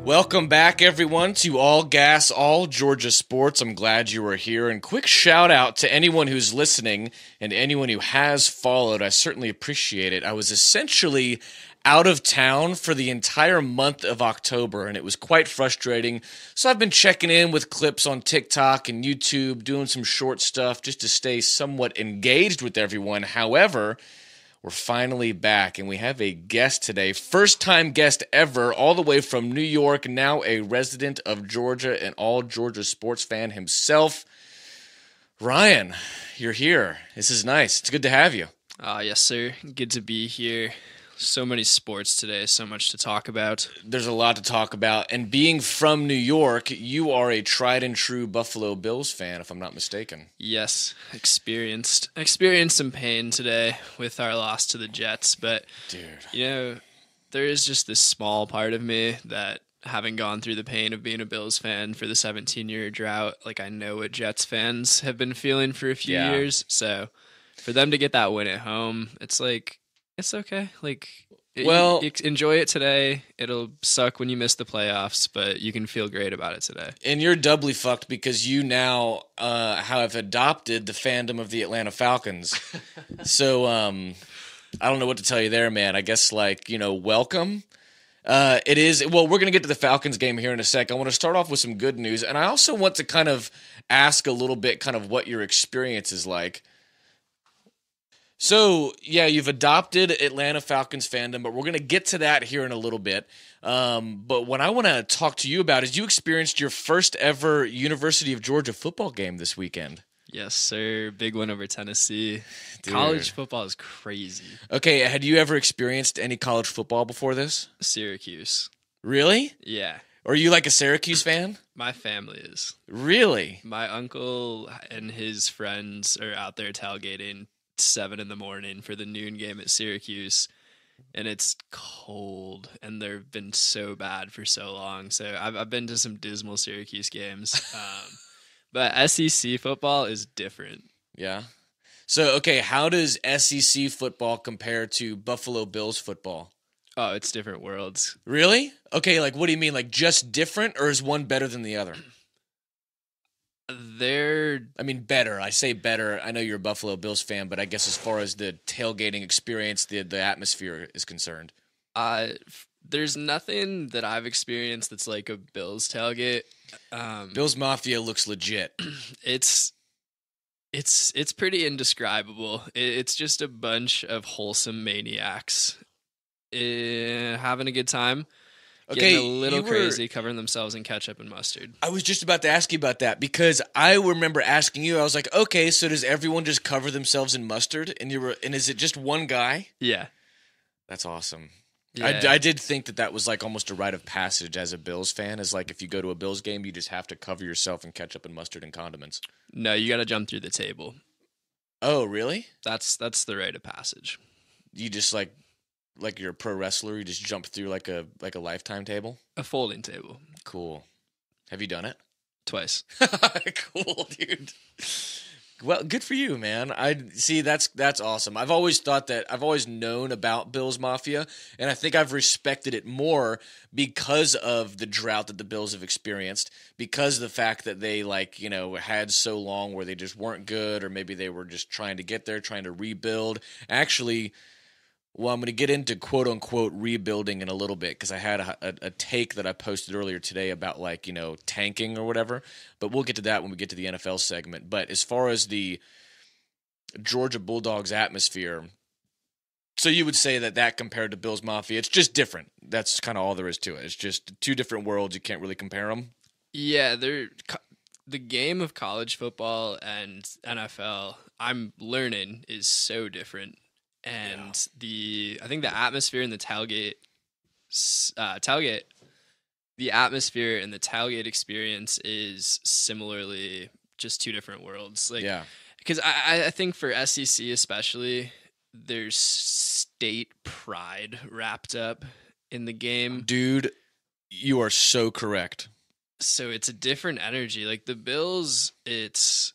Welcome back, everyone, to All Gas, All Georgia Sports. I'm glad you are here. And quick shout out to anyone who's listening and anyone who has followed. I certainly appreciate it. I was essentially out of town for the entire month of October, and it was quite frustrating. So I've been checking in with clips on TikTok and YouTube, doing some short stuff just to stay somewhat engaged with everyone. However, we're finally back, and we have a guest today. First-time guest ever, all the way from New York, now a resident of Georgia and all Georgia sports fan himself. Ryan, you're here. This is nice. It's good to have you. Yes, sir. Good to be here. So many sports today, so much to talk about. There's a lot to talk about, and being from New York, you are a tried-and-true Buffalo Bills fan, if I'm not mistaken. Yes, experienced some pain today with our loss to the Jets, but there is just this small part of me that, having gone through the pain of being a Bills fan for the 17-year drought, like I know what Jets fans have been feeling for a few years, so for them to get that win at home, it's like, it's okay. You enjoy it today. It'll suck when you miss the playoffs, but you can feel great about it today. And you're doubly fucked because you now have adopted the fandom of the Atlanta Falcons. So I don't know what to tell you there, man. I guess, welcome. It is. Well, we're going to get to the Falcons game here in a sec. I want to start off with some good news. And I also want to kind of ask a little bit kind of what your experience is like. So, yeah, you've adopted Atlanta Falcons fandom, but we're going to get to that here in a little bit. But what I want to talk to you about is you experienced your first ever University of Georgia football game this weekend. Yes, sir. Big one over Tennessee. Dude. College football is crazy. Okay, had you ever experienced any college football before this? Syracuse. Really? Yeah. Are you like a Syracuse fan? My family is. Really? My uncle and his friends are out there tailgating 7 a.m. for the noon game at Syracuse, and it's cold, and they've been so bad for so long. So I've been to some dismal Syracuse games, but SEC football is different. Yeah. So, okay, how does SEC football compare to Buffalo Bills football? Oh, it's different worlds. Really? Okay, what do you mean? Just different, or is one better than the other? Better. I say better. I know you're a Buffalo Bills fan, but I guess as far as the tailgating experience, the atmosphere is concerned. There's nothing that I've experienced that's like a Bills tailgate. Bills Mafia looks legit. It's pretty indescribable. It's just a bunch of wholesome maniacs having a good time. Okay, getting a little crazy, covering themselves in ketchup and mustard. I was just about to ask you about that because I remember asking you. I was like, okay, so does everyone just cover themselves in mustard? And is it just one guy? Yeah, that's awesome. Yeah. I did think that was almost a rite of passage as a Bills fan. Is if you go to a Bills game, you just have to cover yourself in ketchup and mustard and condiments. No, you got to jump through the table. Oh, really? That's the rite of passage. You just like you're a pro wrestler, you just jump through like a lifetime table? A folding table. Cool. Have you done it? Twice. Cool, dude. Well, good for you, man. I see that's awesome. I've always known about Bills Mafia, and I think I've respected it more because of the drought that the Bills have experienced, because of the fact that they had so long where they just weren't good, or maybe they were just trying to get there, trying to rebuild. Actually, well, I'm going to get into quote-unquote rebuilding in a little bit because I had a take that I posted earlier today about, tanking or whatever. But we'll get to that when we get to the NFL segment. But as far as the Georgia Bulldogs atmosphere, so you would say that compared to Bills Mafia, it's just different. That's kind of all there is to it. It's just two different worlds. You can't really compare them. Yeah, the game of college football and NFL, I'm learning, is so different. And I think the atmosphere in the tailgate, the atmosphere and the tailgate experience is similarly just two different worlds. Because I think for SEC especially, there's state pride wrapped up in the game. Dude, you are so correct. So it's a different energy. Like the Bills, it's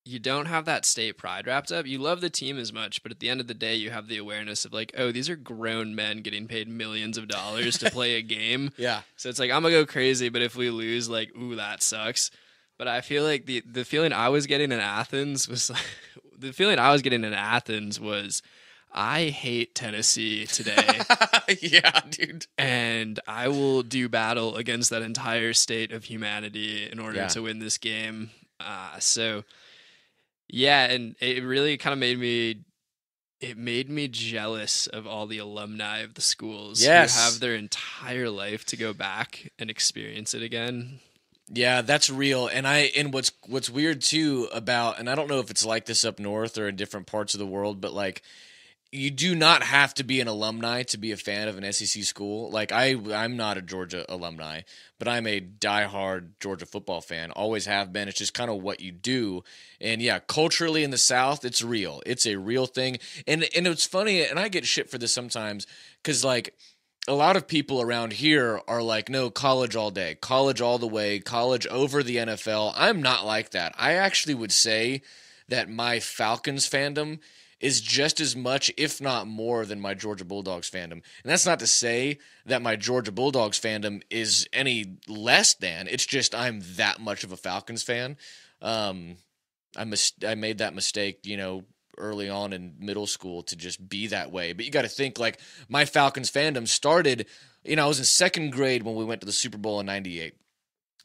you don't have that state pride wrapped up. You love the team as much, but at the end of the day, you have the awareness of like, oh, these are grown men getting paid millions of dollars to play a game. Yeah. So it's like, I'm gonna go crazy, but if we lose, like, ooh, that sucks. But I feel like the feeling I was getting in Athens was like, I hate Tennessee today. Yeah, dude. And I will do battle against that entire state of humanity in order to win this game. So yeah, and it really kind of made me jealous of all the alumni of the schools who have their entire life to go back and experience it again. Yeah, that's real. And what's weird too about, and I don't know if it's like this up north or in different parts of the world, but like, you do not have to be an alumni to be a fan of an SEC school. Like I'm not a Georgia alumni, but I'm a diehard Georgia football fan. Always have been. It's just kind of what you do. And yeah, culturally in the South, it's real. It's a real thing. And it's funny, and I get shit for this sometimes, because like a lot of people around here are like, no, college all day, college all the way, college over the NFL. I'm not like that. I actually would say that my Falcons fandom is just as much, if not more, than my Georgia Bulldogs fandom. And that's not to say that my Georgia Bulldogs fandom is any less than. It's just I'm that much of a Falcons fan. I made that mistake, early on in middle school to just be that way. But you got to think, like, my Falcons fandom started, I was in second grade when we went to the Super Bowl in '98.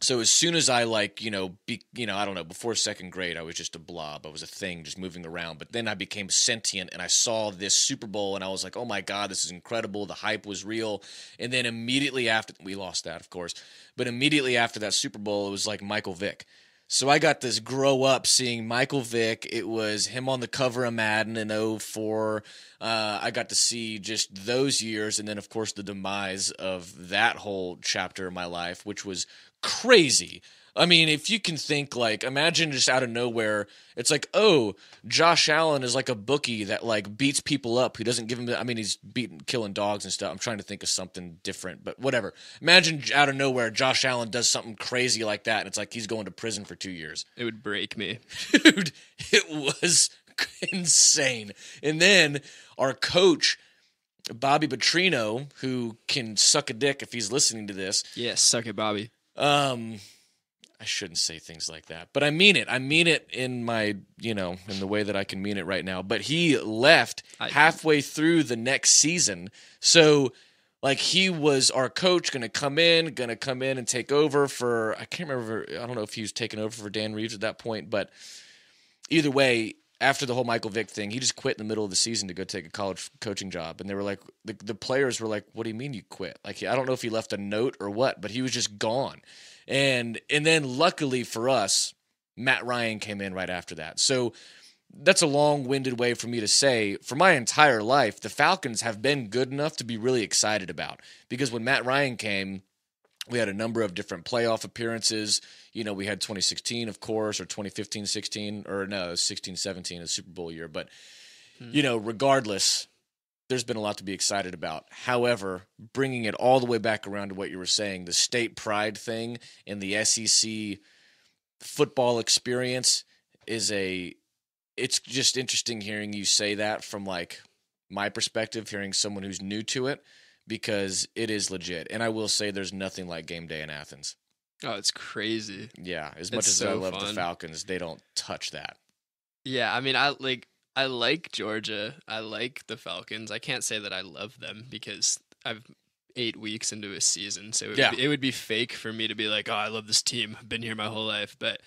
So as soon as I I don't know, before second grade, I was just a blob. I was a thing just moving around. But then I became sentient and I saw this Super Bowl and I was like, oh my God, this is incredible. The hype was real. And then immediately after, we lost that, of course. But immediately after that Super Bowl, it was like Michael Vick. So I got this grow up seeing Michael Vick. It was him on the cover of Madden in '04. I got to see just those years. And then, of course, the demise of that whole chapter of my life, which was crazy. I mean, if you can think, like, imagine just out of nowhere, it's like, oh, Josh Allen is like a bookie that like beats people up who doesn't give him, he's killing dogs and stuff. I'm trying to think of something different, but whatever. Imagine out of nowhere, Josh Allen does something crazy like that, and it's like he's going to prison for 2 years. It would break me. Dude, it was insane. And then our coach, Bobby Petrino, who can suck a dick if he's listening to this. Yes, suck it, Bobby. I shouldn't say things like that, but I mean it. I mean it in my, in the way that I can mean it right now. But he left halfway through the next season. So, like, he was our coach, going to come in and take over for, I can't remember, I don't know if he was taking over for Dan Reeves at that point, but either way, after the whole Michael Vick thing, he just quit in the middle of the season to go take a college coaching job. And they were like, the players were like, what do you mean you quit? Like, I don't know if he left a note or what, but he was just gone. And then luckily for us, Matt Ryan came in right after that. So that's a long-winded way for me to say, for my entire life, the Falcons have been good enough to be really excited about. Because when Matt Ryan came, we had a number of different playoff appearances. We had 2016, of course, or 2015-16, or no, 16-17, a Super Bowl year. But, regardless, there's been a lot to be excited about. However, bringing it all the way back around to what you were saying, the state pride thing and the SEC football experience it's just interesting hearing you say that from, like, my perspective, hearing someone who's new to it, because it is legit. And I will say there's nothing like game day in Athens. Oh, it's crazy. Yeah, as much as I love the Falcons, they don't touch that. Yeah, I like Georgia. I like the Falcons. I can't say that I love them because I've 8 weeks into a season, so it would be fake for me to be like, oh, I love this team. I've been here my whole life. But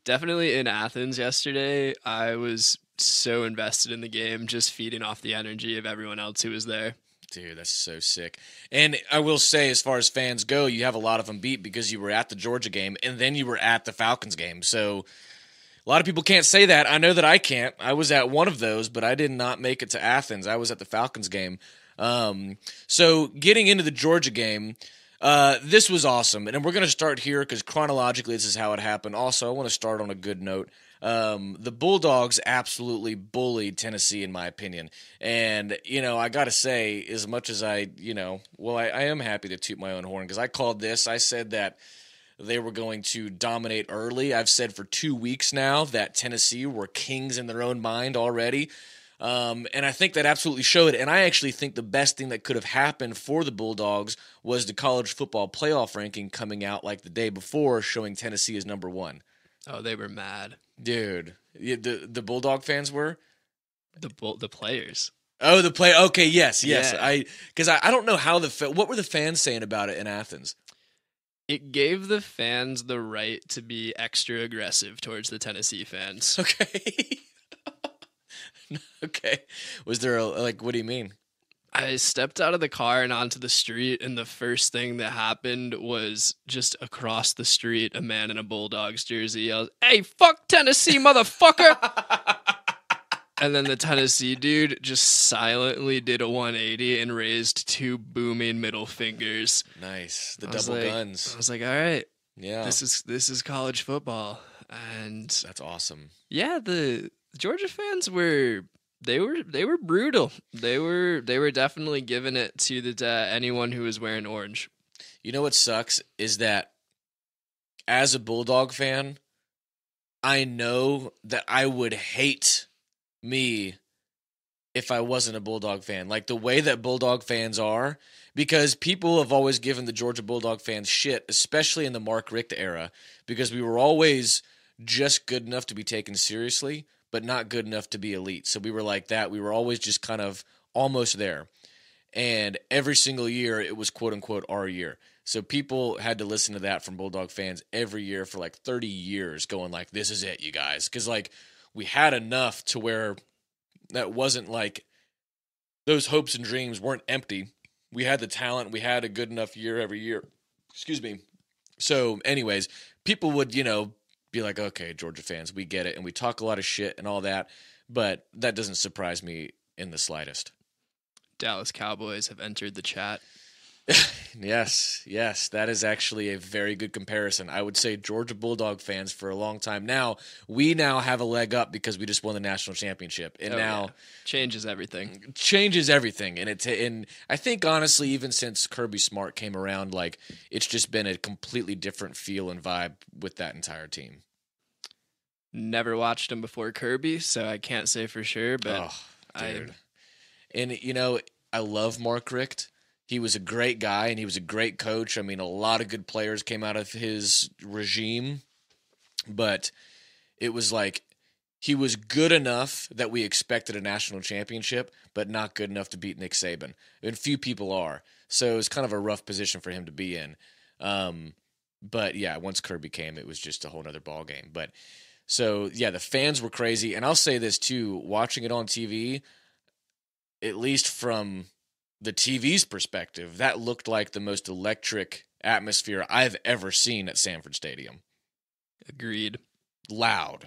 definitely in Athens yesterday, I was so invested in the game, just feeding off the energy of everyone else who was there. Dude, that's so sick. And I will say, as far as fans go, you have a lot of them beat because you were at the Georgia game and then you were at the Falcons game. So a lot of people can't say that. I know that I can't. I was at one of those, but I did not make it to Athens. I was at the Falcons game. So getting into the Georgia game, this was awesome. And we're going to start here because chronologically this is how it happened. Also, I want to start on a good note. The Bulldogs absolutely bullied Tennessee, in my opinion. And, I got to say, as much as I am happy to toot my own horn because I called this. I said that they were going to dominate early. I've said for 2 weeks now that Tennessee were kings in their own mind already. And I think that absolutely showed. And I actually think the best thing that could have happened for the Bulldogs was the college football playoff ranking coming out like the day before, showing Tennessee as number 1. Oh, they were mad. Dude, the Bulldog fans were? The players. Oh, the play. Okay, yes. Yeah. I don't know how what were the fans saying about it in Athens? It gave the fans the right to be extra aggressive towards the Tennessee fans. Okay. Okay. Was there what do you mean? I stepped out of the car and onto the street, and the first thing that happened was just across the street, a man in a Bulldogs jersey yelled, "Hey, fuck Tennessee, motherfucker!" And then the Tennessee dude just silently did a 180 and raised 2 booming middle fingers. Nice. The double guns. I was like, all right. Yeah. This is college football. And that's awesome. Yeah, the Georgia fans were brutal. They were definitely giving it to anyone who was wearing orange. You know what sucks is that as a Bulldog fan, I know that I would hate me if I wasn't a Bulldog fan. Like the way that Bulldog fans are, because people have always given the Georgia Bulldog fans shit, especially in the Mark Richt era, because we were always just good enough to be taken seriously, but not good enough to be elite. So we were like that. We were always just kind of almost there. And every single year it was quote unquote our year. So people had to listen to that from Bulldog fans every year for like 30 years going like, this is it, you guys. Because like we had enough to where that wasn't like those hopes and dreams weren't empty. We had the talent. We had a good enough year every year. Excuse me. So anyways, people would, be like, okay, Georgia fans, we get it. And we talk a lot of shit and all that. But that doesn't surprise me in the slightest. Dallas Cowboys have entered the chat. Yes, that is actually a very good comparison. I would say Georgia Bulldog fans for a long time now, we now have a leg up because we just won the national championship, and changes everything. And I think honestly, even since Kirby Smart came around, like it's just been a completely different feel and vibe with that entire team. Never watched him before Kirby, so I can't say for sure. But I love Mark Richt. He was a great guy, and he was a great coach. I mean, a lot of good players came out of his regime, but it was like he was good enough that we expected a national championship, but not good enough to beat Nick Saban. And few people are. So it was kind of a rough position for him to be in. But, yeah, once Kirby came, it was just a whole other ballgame. But so, yeah, the fans were crazy. And I'll say this, too, watching it on TV, at least from the TV's perspective, that looked like the most electric atmosphere I've ever seen at Sanford Stadium. Agreed. Loud.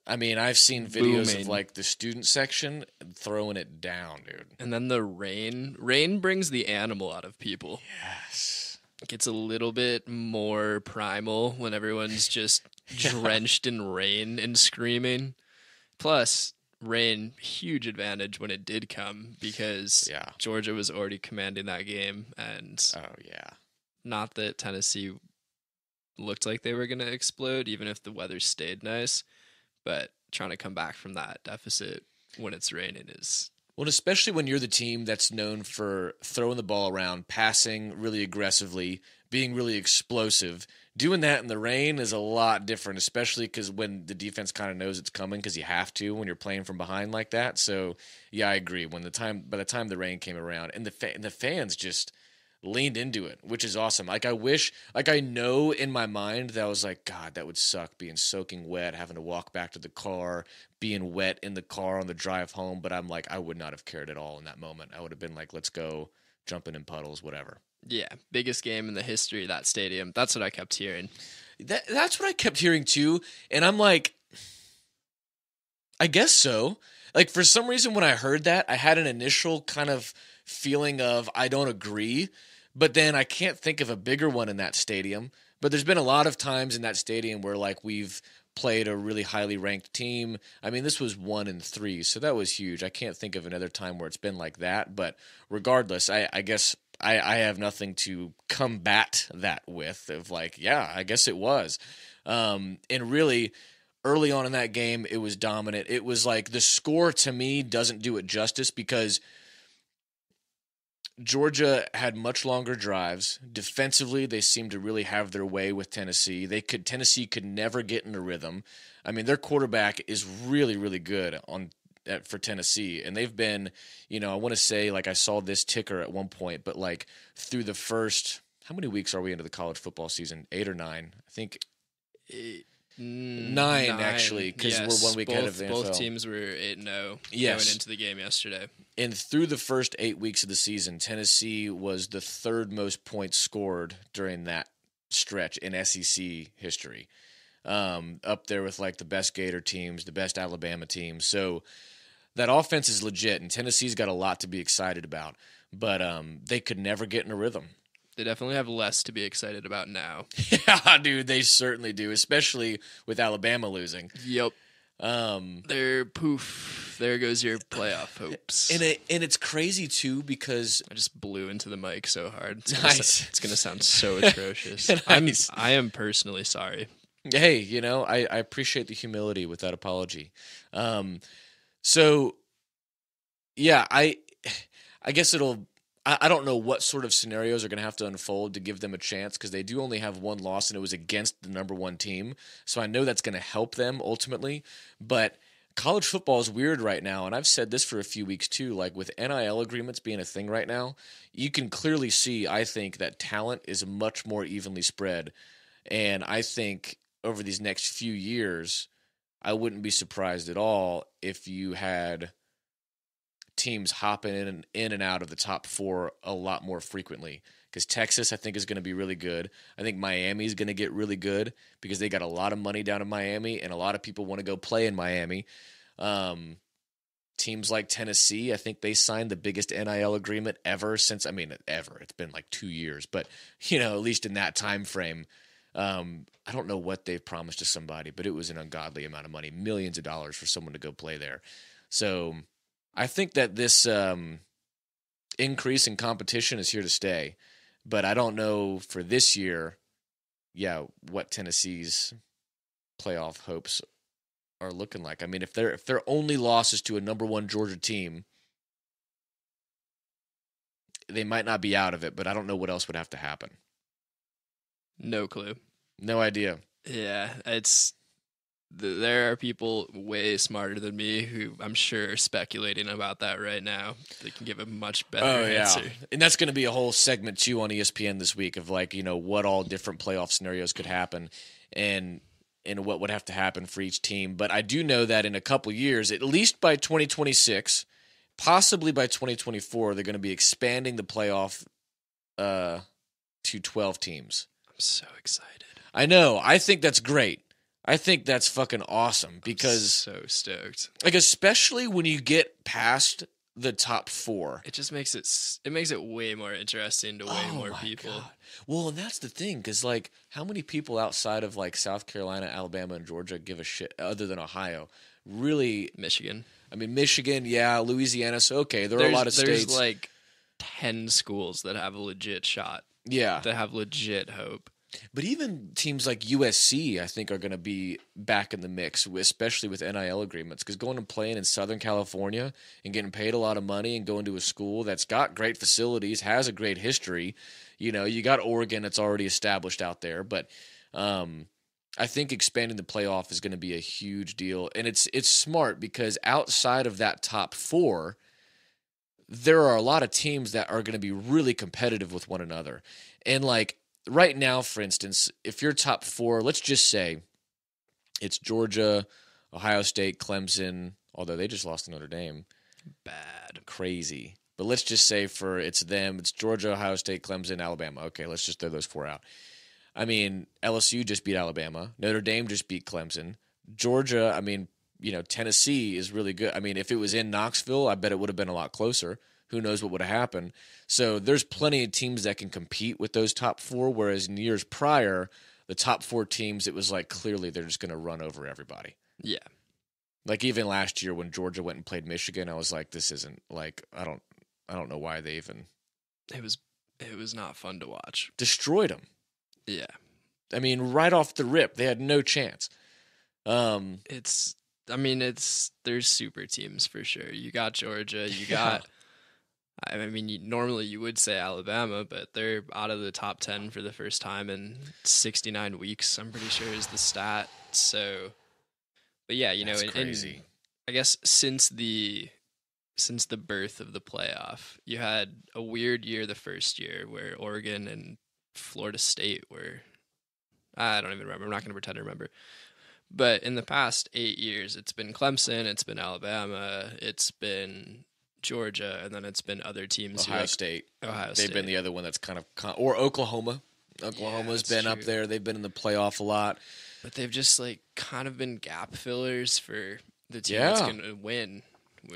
I mean, I've seen videos of like the student section throwing it down, dude. And then the rain. Rain brings the animal out of people. Yes. It gets a little bit more primal when everyone's just drenched in rain and screaming. Plus, rain, huge advantage when it did come because Georgia was already commanding that game. And not that Tennessee looked like they were going to explode, even if the weather stayed nice, but trying to come back from that deficit when it's raining is... Well, especially when you're the team that's known for throwing the ball around, passing really aggressively, being really explosive. Doing that in the rain is a lot different, especially because when the defense kind of knows it's coming, because you have to when you're playing from behind like that. So, yeah, I agree. By the time the rain came around, and the fans just leaned into it, which is awesome. Like I know in my mind that I was like, God, that would suck being soaking wet, having to walk back to the car, being wet in the car on the drive home. But I'm like, I would not have cared at all in that moment. I would have been like, let's go jumping in puddles, whatever. Yeah, biggest game in the history of that stadium. That's what I kept hearing. That's what I kept hearing too. And I'm like, I guess so. Like for some reason when I heard that, I had an initial kind of feeling of I don't agree. But then I can't think of a bigger one in that stadium. But there's been a lot of times in that stadium where like we've played a really highly ranked team. I mean, this was 1-3, so that was huge. I can't think of another time where it's been like that. But regardless, I guess I have nothing to combat that with of like, yeah, I guess it was. And really, early on in that game, it was dominant. It was like the score to me doesn't do it justice because Georgia had much longer drives. Defensively, they seemed to really have their way with Tennessee. Tennessee could never get in a rhythm. I mean, their quarterback is really, really good for Tennessee, and they've been, I want to say, like I saw this ticker at one point, but like through the first, how many weeks are we into the college football season? 8 or 9? I think 9 actually, because we're 1 week ahead of the NFL. Both teams were 8-0 going into the game yesterday. And through the first 8 weeks of the season, Tennessee was the third most points scored during that stretch in SEC history. Up there with like the best Gator teams, the best Alabama teams. So that offense is legit, and Tennessee's got a lot to be excited about. But they could never get in a rhythm. They definitely have less to be excited about now. Yeah, dude, they certainly do, especially with Alabama losing. Yep. There goes your playoff hopes. And it's crazy too because I just blew into the mic so hard. Nice. It's gonna sound so atrocious. Nice. I am personally sorry. Hey, I appreciate the humility with that apology. So yeah, I guess I don't know what sort of scenarios are going to have to unfold to give them a chance because they do only have one loss and it was against the number 1 team. So I know that's going to help them ultimately. But college football is weird right now, and I've said this for a few weeks too. Like with NIL agreements being a thing right now, you can clearly see, I think, that talent is much more evenly spread. And I think over these next few years, I wouldn't be surprised at all if you had teams hopping in and out of the top 4 a lot more frequently because Texas, I think, is going to be really good. I think Miami is going to get really good because they got a lot of money down in Miami and a lot of people want to go play in Miami. Teams like Tennessee, I think they signed the biggest NIL agreement ever since, ever. It's been like 2 years, but, at least in that time frame. I don't know what they've promised to somebody, but it was an ungodly amount of money, millions of dollars for someone to go play there. So I think that this increase in competition is here to stay, but I don't know for this year, what Tennessee's playoff hopes are looking like. I mean, if their only loss is to a number 1 Georgia team, they might not be out of it, but I don't know what else would have to happen. No clue. No idea. Yeah, there are people way smarter than me who I'm sure are speculating about that right now. They can give a much better answer. And that's going to be a whole segment too on ESPN this week of like, what all different playoff scenarios could happen and what would have to happen for each team. But I do know that in a couple years, at least by 2026, possibly by 2024, they're going to be expanding the playoff to 12 teams. I'm so excited. I know. I think that's great. I think that's fucking awesome because I'm so stoked. Like especially when you get past the top 4. It just makes it way more interesting to way more people. God. Well, and that's the thing cuz like how many people outside of like South Carolina, Alabama and Georgia give a shit other than Ohio? Really Michigan. Michigan, yeah, Louisiana. So okay, there are a lot of states. There's like 10 schools that have a legit shot. Yeah. That have legit hope. But even teams like USC, I think, are going to be back in the mix, especially with NIL agreements. Because going and playing in Southern California and getting paid a lot of money and going to a school that's got great facilities, has a great history. You got Oregon that's already established out there. But I think expanding the playoff is going to be a huge deal. And it's smart because outside of that top 4, there are a lot of teams that are going to be really competitive with one another. And like, right now, for instance, if you're top 4, let's just say it's Georgia, Ohio State, Clemson, although they just lost to Notre Dame. Bad. Crazy. But let's just say it's Georgia, Ohio State, Clemson, Alabama. Okay, let's just throw those 4 out. I mean, LSU just beat Alabama. Notre Dame just beat Clemson. Georgia, Tennessee is really good. I mean, if it was in Knoxville, I bet it would have been a lot closer. Who knows what would have happened? So there's plenty of teams that can compete with those top 4, whereas in years prior, the top 4 teams, it was like clearly they're just going to run over everybody. Yeah. Like even last year when Georgia went and played Michigan, I was like, this isn't like I don't know why they even. It was It was not fun to watch. Destroyed them. Yeah. I mean, right off the rip, they had no chance. There's super teams for sure. You got Georgia, you got, normally you would say Alabama, but they're out of the top 10 for the first time in 69 weeks, I'm pretty sure is the stat. So, but yeah, That's crazy. I guess since the birth of the playoff, you had a weird year the first year where Oregon and Florida State were, I don't even remember. I'm not going to pretend to remember. But in the past 8 years, it's been Clemson, it's been Alabama, it's been Georgia, and then it's been other teams. Ohio State. They've been the other one that's kind of or Oklahoma. Oklahoma's been true. Up there. They've been in the playoff a lot. But they've just kind of been gap fillers for the team that's going to win.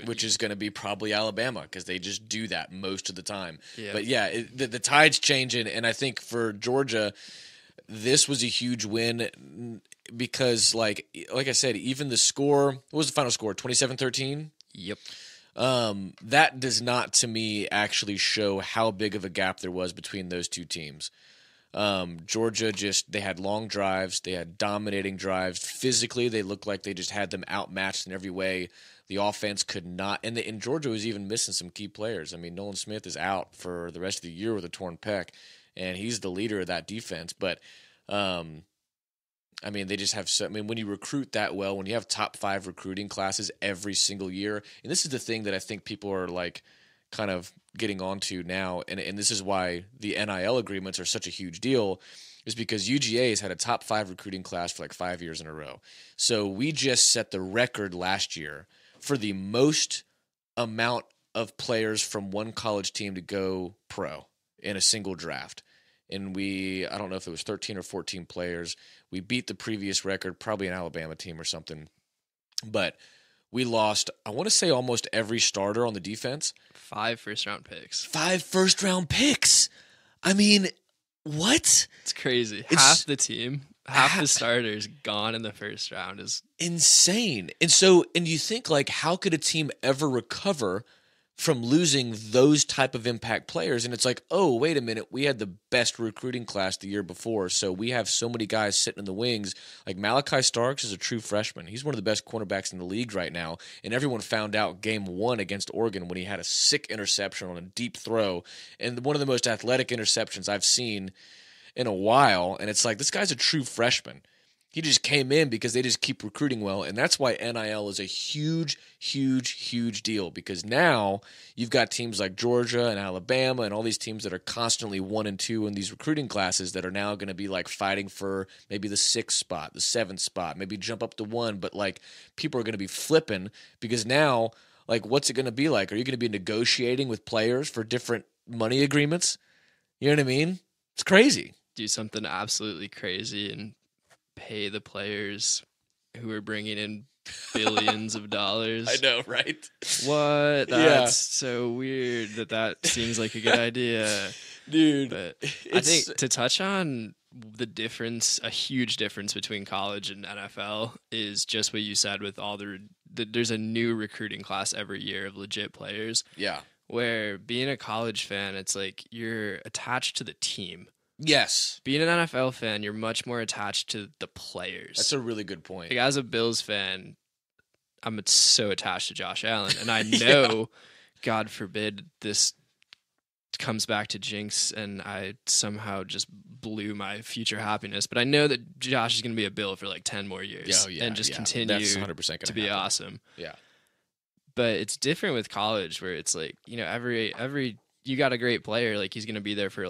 Which is going to be probably Alabama because they just do that most of the time. Yeah. But yeah, the tide's changing, and I think for Georgia, this was a huge win because, like I said, even the score, what was the final score, 27-13? Yep. That does not, to me, actually show how big of a gap there was between those two teams. Georgia they had long drives. They had dominating drives. Physically, they looked like they just had them outmatched in every way. The offense could not, and Georgia was even missing some key players. I mean, Nolan Smith is out for the rest of the year with a torn pec, and he's the leader of that defense. But, they just have when you recruit that well, when you have top 5 recruiting classes every single year, and this is the thing that I think people are kind of getting onto now, and this is why the NIL agreements are such a huge deal, is because UGA has had a top 5 recruiting class for 5 years in a row. So we just set the record last year for the most amount of players from one college team to go pro in a single draft. And I don't know if it was 13 or 14 players. We beat the previous record, probably an Alabama team or something. But we lost, I want to say, almost every starter on the defense. 5 first-round picks. 5 first-round picks. I mean, what? It's crazy. Half the team, half the starters gone in the first round is insane. And you think, how could a team ever recover from losing those type of impact players? And it's oh, wait a minute, we had the best recruiting class the year before, so we have so many guys sitting in the wings. Malachi Starks is a true freshman. He's one of the best cornerbacks in the league right now, and everyone found out game 1 against Oregon when he had a sick interception on a deep throw, and one of the most athletic interceptions I've seen in a while. And it's this guy's a true freshman. He just came in because they just keep recruiting well, and that's why NIL is a huge, huge, huge deal, because now you've got teams like Georgia and Alabama and all these teams that are constantly 1 and 2 in these recruiting classes that are now going to be fighting for maybe the 6th spot, the 7th spot, maybe jump up to 1, but people are going to be flipping because now, what's it going to be like? Are you going to be negotiating with players for different money agreements? You know what I mean? It's crazy. Do something absolutely crazy and pay the players who are bringing in billions of dollars. I know, right? What? That's so weird that seems like a good idea. Dude. But I think to touch on the difference, a huge difference between college and NFL is just what you said with all there's a new recruiting class every year of legit players. Yeah. Where being a college fan, it's you're attached to the team. Yes. Being an NFL fan, you're much more attached to the players. That's a really good point. As a Bills fan, I'm so attached to Josh Allen. And I know, God forbid, this comes back to jinx and I somehow just blew my future happiness. But I know that Josh is going to be a Bill for 10 more years and just continue That's 100% to be awesome. Yeah. But it's different with college where it's every you got a great player, he's going to be there for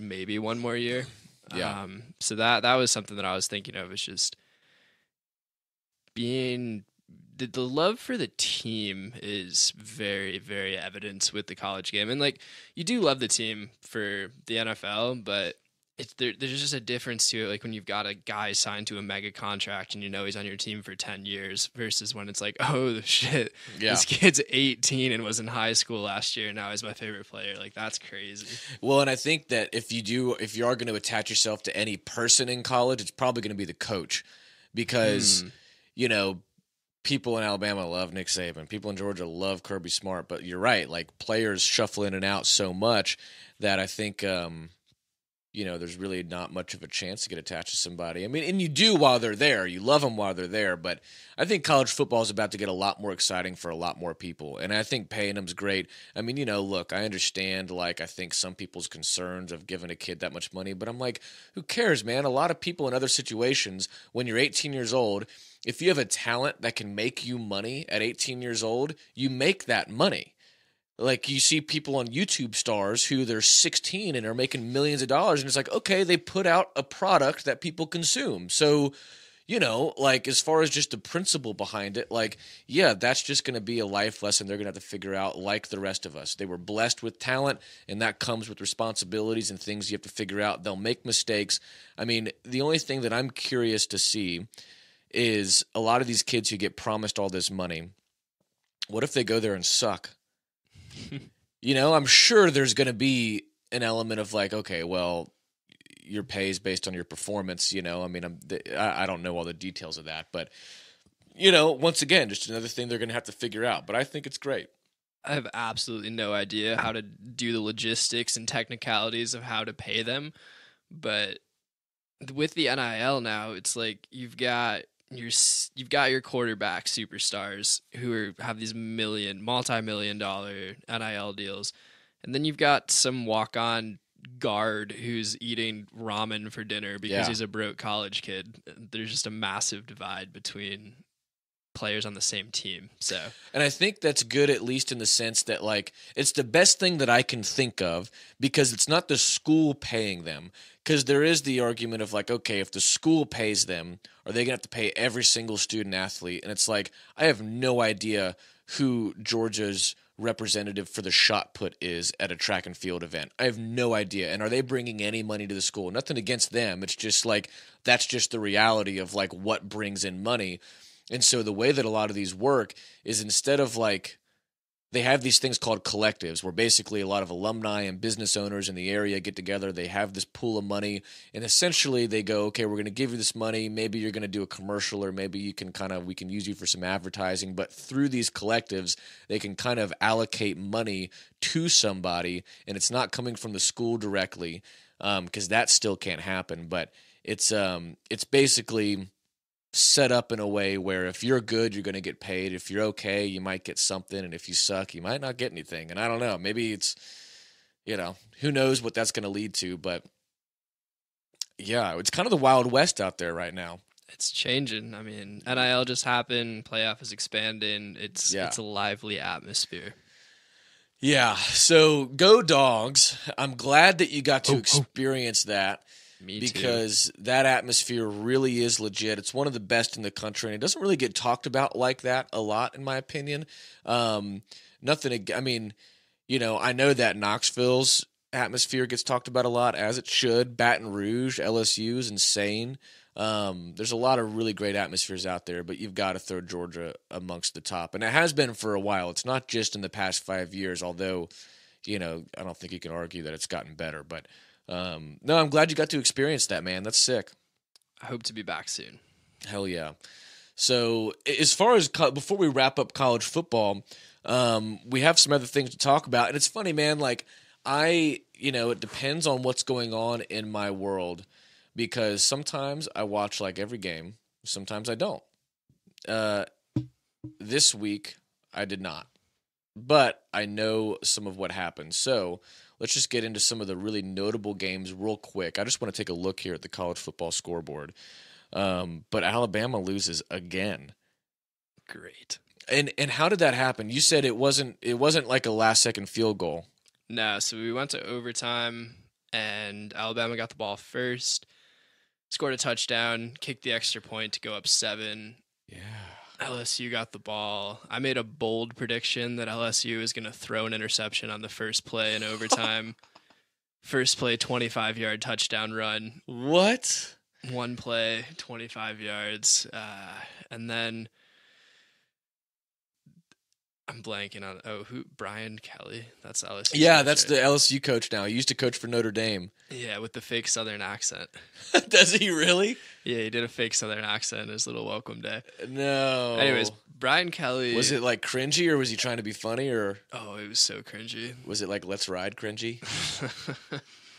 maybe 1 more year. Yeah. So that was something that I was thinking of, is just being the love for the team is very, very evident with the college game. And you do love the team for the NFL, but there's just a difference to it. When you've got a guy signed to a mega contract and he's on your team for 10 years versus when it's oh shit, this kid's 18 and was in high school last year and now he's my favorite player. That's crazy. Well, and I think that if you are going to attach yourself to any person in college, it's probably going to be the coach, because people in Alabama love Nick Saban. People in Georgia love Kirby Smart. But you're right. Like, players shuffle in and out so much that I think, there's really not much of a chance to get attached to somebody. I mean, and you do while they're there. You love them while they're there. But I think college football is about to get a lot more exciting for a lot more people. And I think paying them's great. I mean, look, I understand, like, I think some people's concerns of giving a kid that much money. But I'm like, who cares, man? A lot of people in other situations, when you're 18 years old, if you have a talent that can make you money at 18 years old, you make that money. Like, you see people on YouTube stars who they're 16 and are making millions of dollars, and it's like, okay, they put out a product that people consume. So, like, as far as just the principle behind it, like, yeah, that's just going to be a life lesson they're going to have to figure out, like the rest of us. They were blessed with talent, and that comes with responsibilities and things you have to figure out. They'll make mistakes. I mean, the only thing that I'm curious to see is a lot of these kids who get promised all this money, what if they go there and suck? I'm sure there's going to be an element of like, okay, well, your pay is based on your performance. I mean, I don't know all the details of that, but once again, just another thing they're going to have to figure out. But I think it's great. I have absolutely no idea how to do the logistics and technicalities of how to pay them, but with the NIL now, it's like you've got your quarterback superstars who have these multi-million-dollar NIL deals, and then you've got some walk-on guard who's eating ramen for dinner because he's a broke college kid. There's just a massive divide between players on the same team. And I think that's good, at least in the sense that, like, it's the best thing that I can think of, because it's not the school paying them. Because there is the argument of like, okay, if the school pays them, are they going to have to pay every single student athlete? And it's like, I have no idea who Georgia's representative for the shot put is at a track and field event. I have no idea. And are they bringing any money to the school? Nothing against them. It's just like, that's just the reality of like what brings in money. And so the way that a lot of these work is, instead of like, they have these things called collectives where basically a lot of alumni and business owners in the area get together. They have this pool of money, and essentially they go, okay, we're going to give you this money. Maybe you're going to do a commercial, or maybe we can use you for some advertising. But through these collectives, they can kind of allocate money to somebody, and it's not coming from the school directly, because that still can't happen. But it's basically set up in a way where if you're good, you're going to get paid. If you're okay, you might get something. And if you suck, you might not get anything. And I don't know, maybe it's, who knows what that's going to lead to. But yeah, it's kind of the Wild West out there right now. It's changing. I mean, NIL just happened. Playoff is expanding. It's a lively atmosphere. Yeah. So go Dogs. I'm glad that you got to experience that. Me because that atmosphere really is legit. It's one of the best in the country, and it doesn't really get talked about like that a lot, in my opinion. I mean, I know that Knoxville's atmosphere gets talked about a lot, as it should. Baton Rouge, LSU is insane. There's a lot of really great atmospheres out there, but you've got to throw Georgia amongst the top, and it has been for a while. It's not just in the past 5 years, although, I don't think you can argue that it's gotten better, but no, I'm glad you got to experience that, man. That's sick. I hope to be back soon. Hell yeah. So as far as before we wrap up college football, we have some other things to talk about. And it's funny, man, like it depends on what's going on in my world, because sometimes I watch like every game. Sometimes I don't. This week I did not, but I know some of what happened. So let's just get into some of the really notable games real quick. I just want to take a look here at the college football scoreboard. But Alabama loses again. Great. And how did that happen? You said it wasn't like a last-second field goal. No, so we went to overtime, and Alabama got the ball first, scored a touchdown, kicked the extra point to go up 7. Yeah. LSU got the ball. I made a bold prediction that LSU is going to throw an interception on the first play in overtime. First play, 25-yard touchdown run. What? One play, 25 yards. And then I'm blanking on Brian Kelly. That's LSU. Yeah, coach, that's right? the LSU coach now. He used to coach for Notre Dame. Yeah, with the fake Southern accent. Does he really? Yeah, he did a fake Southern accent his little welcome day. No. Anyways, Brian Kelly. Was it like cringy, or was he trying to be funny, or Oh, it was so cringy. was it like Let's Ride cringy?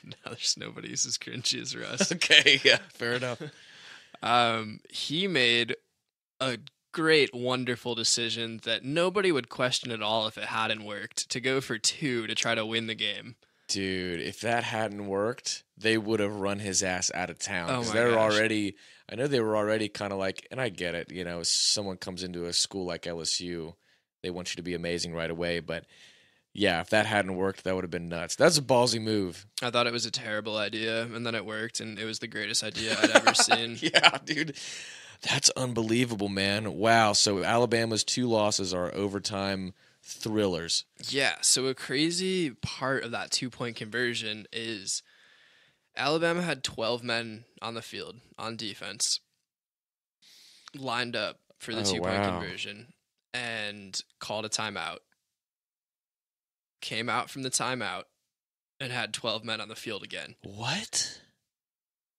No, there's nobody who's as cringy as Russ. Okay, yeah, fair enough. He made a great, wonderful decision that nobody would question at all if it hadn't worked, to go for 2 to try to win the game. Dude, if that hadn't worked, they would have run his ass out of town. Oh, Because my gosh. I know they were already kind of like, and I get it, if someone comes into a school like LSU, they want you to be amazing right away. But yeah, if that hadn't worked, that would have been nuts. That's a ballsy move. I thought it was a terrible idea, and then it worked, and it was the greatest idea I'd ever seen. Yeah, dude. That's unbelievable, man. Wow. So Alabama's 2 losses are overtime thrillers. Yeah, so a crazy part of that 2-point conversion is Alabama had 12 men on the field on defense lined up for the 2-point conversion and called a timeout. Came out from the timeout and had 12 men on the field again. What?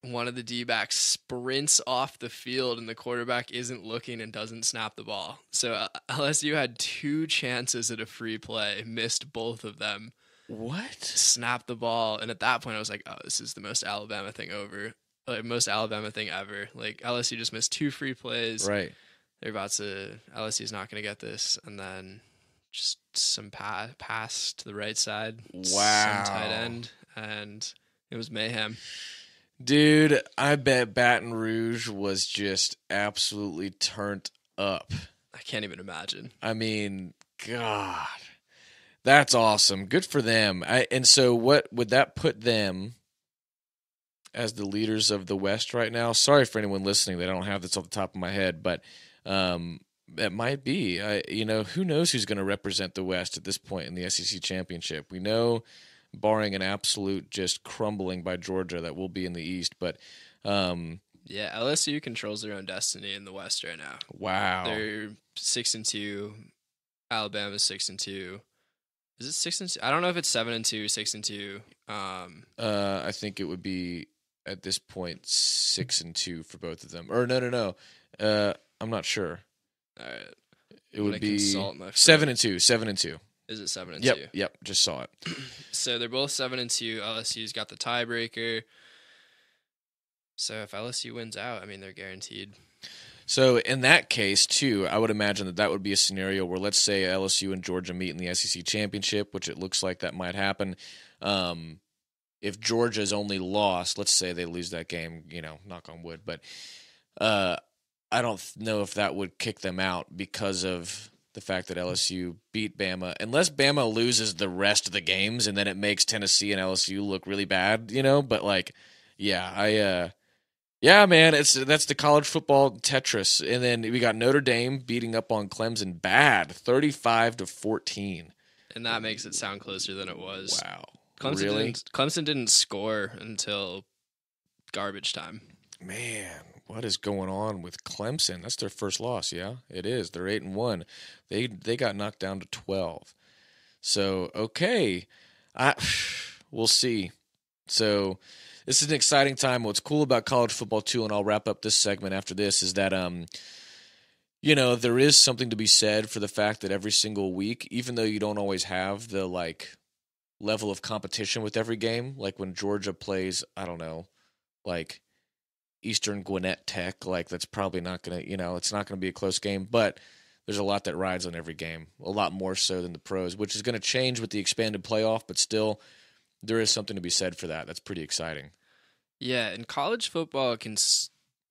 One of the D-backs sprints off the field and the quarterback isn't looking and doesn't snap the ball. So LSU had 2 chances at a free play, missed both of them. What? Snapped the ball, and at that point I was like, oh, this is the most Alabama thing ever. Like, most Alabama thing ever. Like, LSU just missed 2 free plays. Right. LSU's not going to get this. And then just some pass to the right side. Wow. Some tight end, and it was mayhem. Dude, I bet Baton Rouge was just absolutely turned up. I can't even imagine. I mean, God, that's awesome. Good for them. And so what would that put them as the leaders of the West right now? Sorry for anyone listening that I don't have this off the top of my head, but it might be. Who knows who's going to represent the West at this point in the SEC championship? We know, barring an absolute just crumbling by Georgia, that will be in the East. But yeah, LSU controls their own destiny in the West right now. Wow, they're 6-2. Alabama's 6-2. Is it 6-2? I don't know if it's 7-2, 6-2. I think it would be at this point 6-2 for both of them. Or no. I'm not sure. All right, it would be 7-2. 7-2. Is it 7-2? Yep. Just saw it. So they're both 7-2. LSU's got the tiebreaker. So if LSU wins out, I mean, they're guaranteed. So in that case, too, I would imagine that would be a scenario where, let's say, LSU and Georgia meet in the SEC championship, which it looks like that might happen. If Georgia's only lost, let's say they lose that game, knock on wood, but I don't know if that would kick them out because of the fact that LSU beat Bama, unless Bama loses the rest of the games, and then it makes Tennessee and LSU look really bad, But man, that's the college football Tetris. And then we got Notre Dame beating up on Clemson bad, 35-14. And that makes it sound closer than it was. Wow, Clemson didn't score until garbage time. Man, what is going on with Clemson? That's their first loss, yeah? It is. They're 8-1. They got knocked down to 12. So, okay. We'll see. So, this is an exciting time. What's cool about college football, too, and I'll wrap up this segment after this, is that, there is something to be said for the fact that every single week, even though you don't always have the, level of competition with every game, like when Georgia plays, I don't know, Eastern Gwinnett Tech, that's probably not going to, it's not going to be a close game, but there's a lot that rides on every game, a lot more so than the pros, which is going to change with the expanded playoff, but still, there is something to be said for that. That's pretty exciting. Yeah, in college football,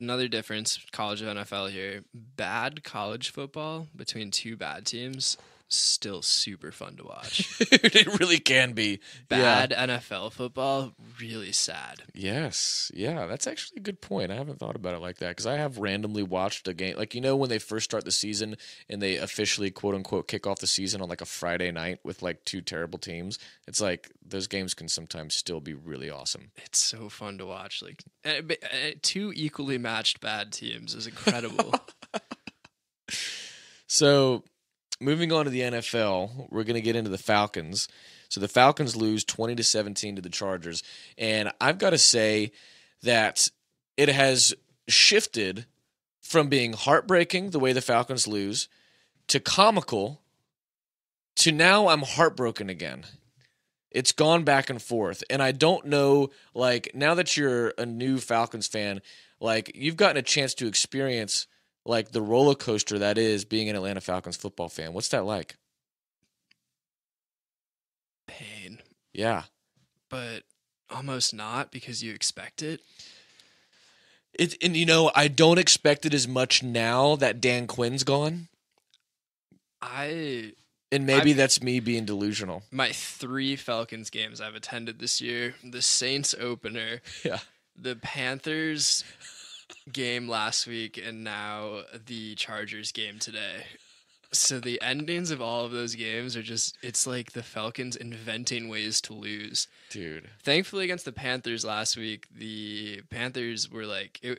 another difference, college and NFL here, bad college football between 2 bad teams, still super fun to watch. It really can be. Bad NFL football, really sad. Yes. Yeah, that's actually a good point. I haven't thought about it like that because I have randomly watched a game. When they first start the season and they officially, quote unquote, kick off the season on a Friday night with 2 terrible teams, it's those games can sometimes still be really awesome. It's so fun to watch. 2 equally matched bad teams is incredible. So, moving on to the NFL, we're going to get into the Falcons. So the Falcons lose 20-17 to the Chargers. And I've got to say that it has shifted from being heartbreaking, the way the Falcons lose, to comical to now I'm heartbroken again. It's gone back and forth. And I don't know, like, now that you're a new Falcons fan, like, you've gotten a chance to experience, like, the roller coaster that is being an Atlanta Falcons football fan. What's that like? Pain. Yeah. But almost not, because you expect it. And, you know, I don't expect it as much now that Dan Quinn's gone. And maybe that's me being delusional. My 3 Falcons games I've attended this year: the Saints opener, the Panthers game last week, and now the Chargers game today. So the endings of all of those games are just, it's like the Falcons inventing ways to lose. Dude. Thankfully against the Panthers last week, the Panthers were like, it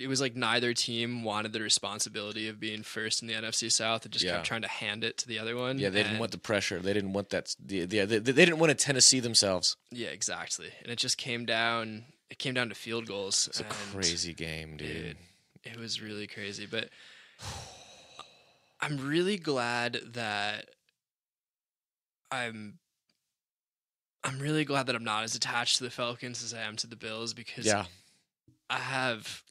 was like neither team wanted the responsibility of being first in the NFC South. It just kept trying to hand it to the other one. Yeah, they didn't want the pressure. They didn't want that. They didn't want to Tennessee themselves. Yeah, exactly. And it just came down. It came down to field goals. It's a crazy game, dude. It was really crazy. But I'm really glad that I'm really glad that I'm not as attached to the Falcons as I am to the Bills, because it's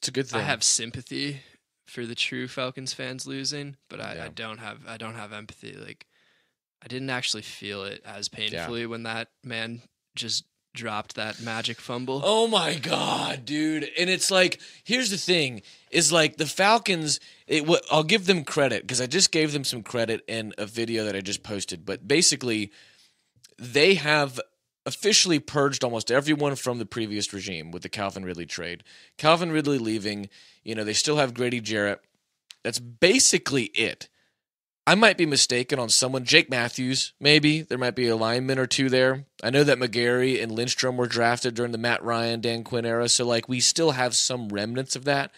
a good thing. I have sympathy for the true Falcons fans losing, but I don't have empathy. Like, I didn't actually feel it as painfully when that man just dropped that magic fumble. Oh my God, dude. And it's like, here's the thing, is like the Falcons, I'll give them credit, because I just gave them some credit in a video that I just posted, but basically they have officially purged almost everyone from the previous regime with the Calvin Ridley trade. Calvin Ridley leaving, they still have Grady Jarrett. That's basically it. I might be mistaken on someone. Jake Matthews, maybe. There might be a lineman or two there. I know that McGarry and Lindstrom were drafted during the Matt Ryan, Dan Quinn era, so like we still have some remnants of that.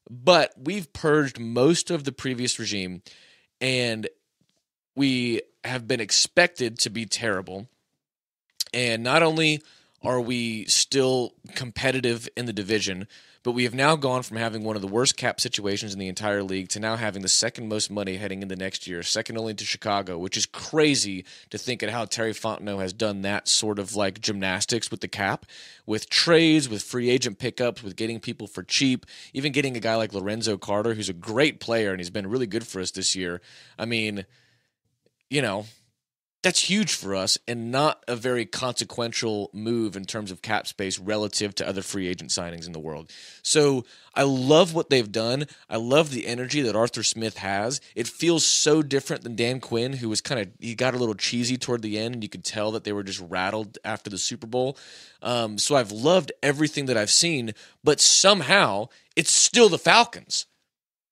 But we've purged most of the previous regime, and we have been expected to be terrible. And not only are we still competitive in the division, but we have now gone from having one of the worst cap situations in the entire league to now having the second most money heading into next year, second only to Chicago, which is crazy to think at how Terry Fontenot has done that sort of like gymnastics with the cap, with trades, with free agent pickups, with getting people for cheap, even getting a guy like Lorenzo Carter, who's a great player and he's been really good for us this year. I mean, that's huge for us, and not a very consequential move in terms of cap space relative to other free agent signings in the world. So I love what they've done. I love the energy that Arthur Smith has. It feels so different than Dan Quinn, who was he got a little cheesy toward the end, and you could tell that they were just rattled after the Super Bowl. So I've loved everything that I've seen, but somehow it's still the Falcons.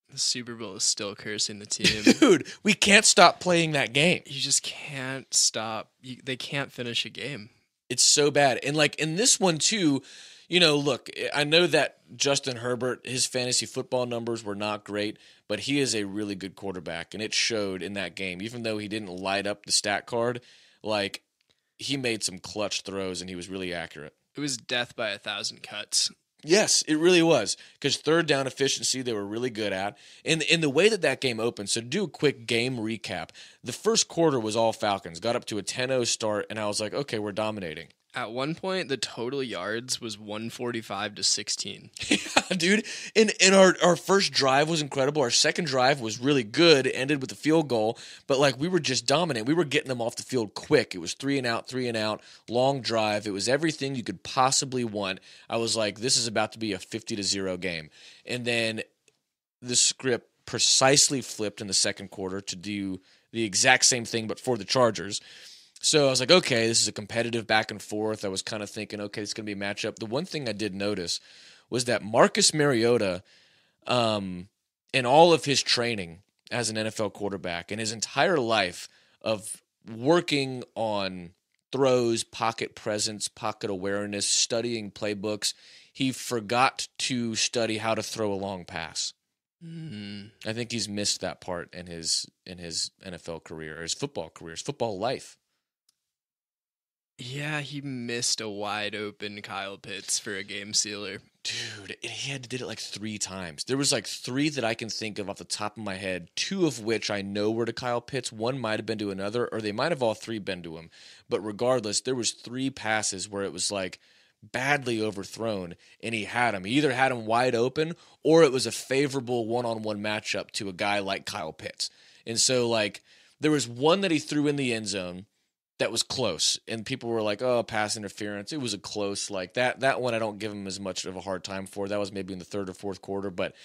The Super Bowl is still cursing the team. Dude, we can't stop playing that game. You just can't stop. They can't finish a game. It's so bad. And like in this one too, look, I know that Justin Herbert, his fantasy football numbers were not great, but he is a really good quarterback, and it showed in that game. Even though he didn't light up the stat card, like he made some clutch throws and he was really accurate. It was death by 1,000 cuts. Yes, it really was, because third down efficiency they were really good at. And in the way that game opened, so to do a quick game recap, the first quarter was all Falcons, got up to a 10-0 start, and I was like, okay, we're dominating. At one point, the total yards was 145 to 16. Yeah, dude. And our first drive was incredible. Our second drive was really good. It ended with a field goal. But, like, we were just dominant. We were getting them off the field quick. It was 3 and out, long drive. It was everything you could possibly want. I was like, this is about to be a 50-0 game. And then the script precisely flipped in the second quarter to do the exact same thing but for the Chargers. So I was like, okay, this is a competitive back and forth. I was kind of thinking, okay, it's going to be a matchup. The one thing I did notice was that Marcus Mariota, in all of his training as an NFL quarterback and his entire life of working on throws, pocket presence, pocket awareness, studying playbooks, he forgot to study how to throw a long pass. I think he's missed that part in his NFL career, or his football career, his football life. Yeah, he missed a wide open Kyle Pitts for a game sealer. Dude, and he had did it like 3 times. There was like 3 that I can think of off the top of my head, 2 of which I know were to Kyle Pitts. One might have been to another, or they might have all 3 been to him. But regardless, there was 3 passes where it was like badly overthrown, and he had him. He either had him wide open, or it was a favorable one-on-one matchup to a guy like Kyle Pitts. And so, like, there was one that he threw in the end zone that was close, and people were like, "Oh, pass interference." It was a close, like that one. I don't give him as much of a hard time for. That was maybe in the third or fourth quarter, but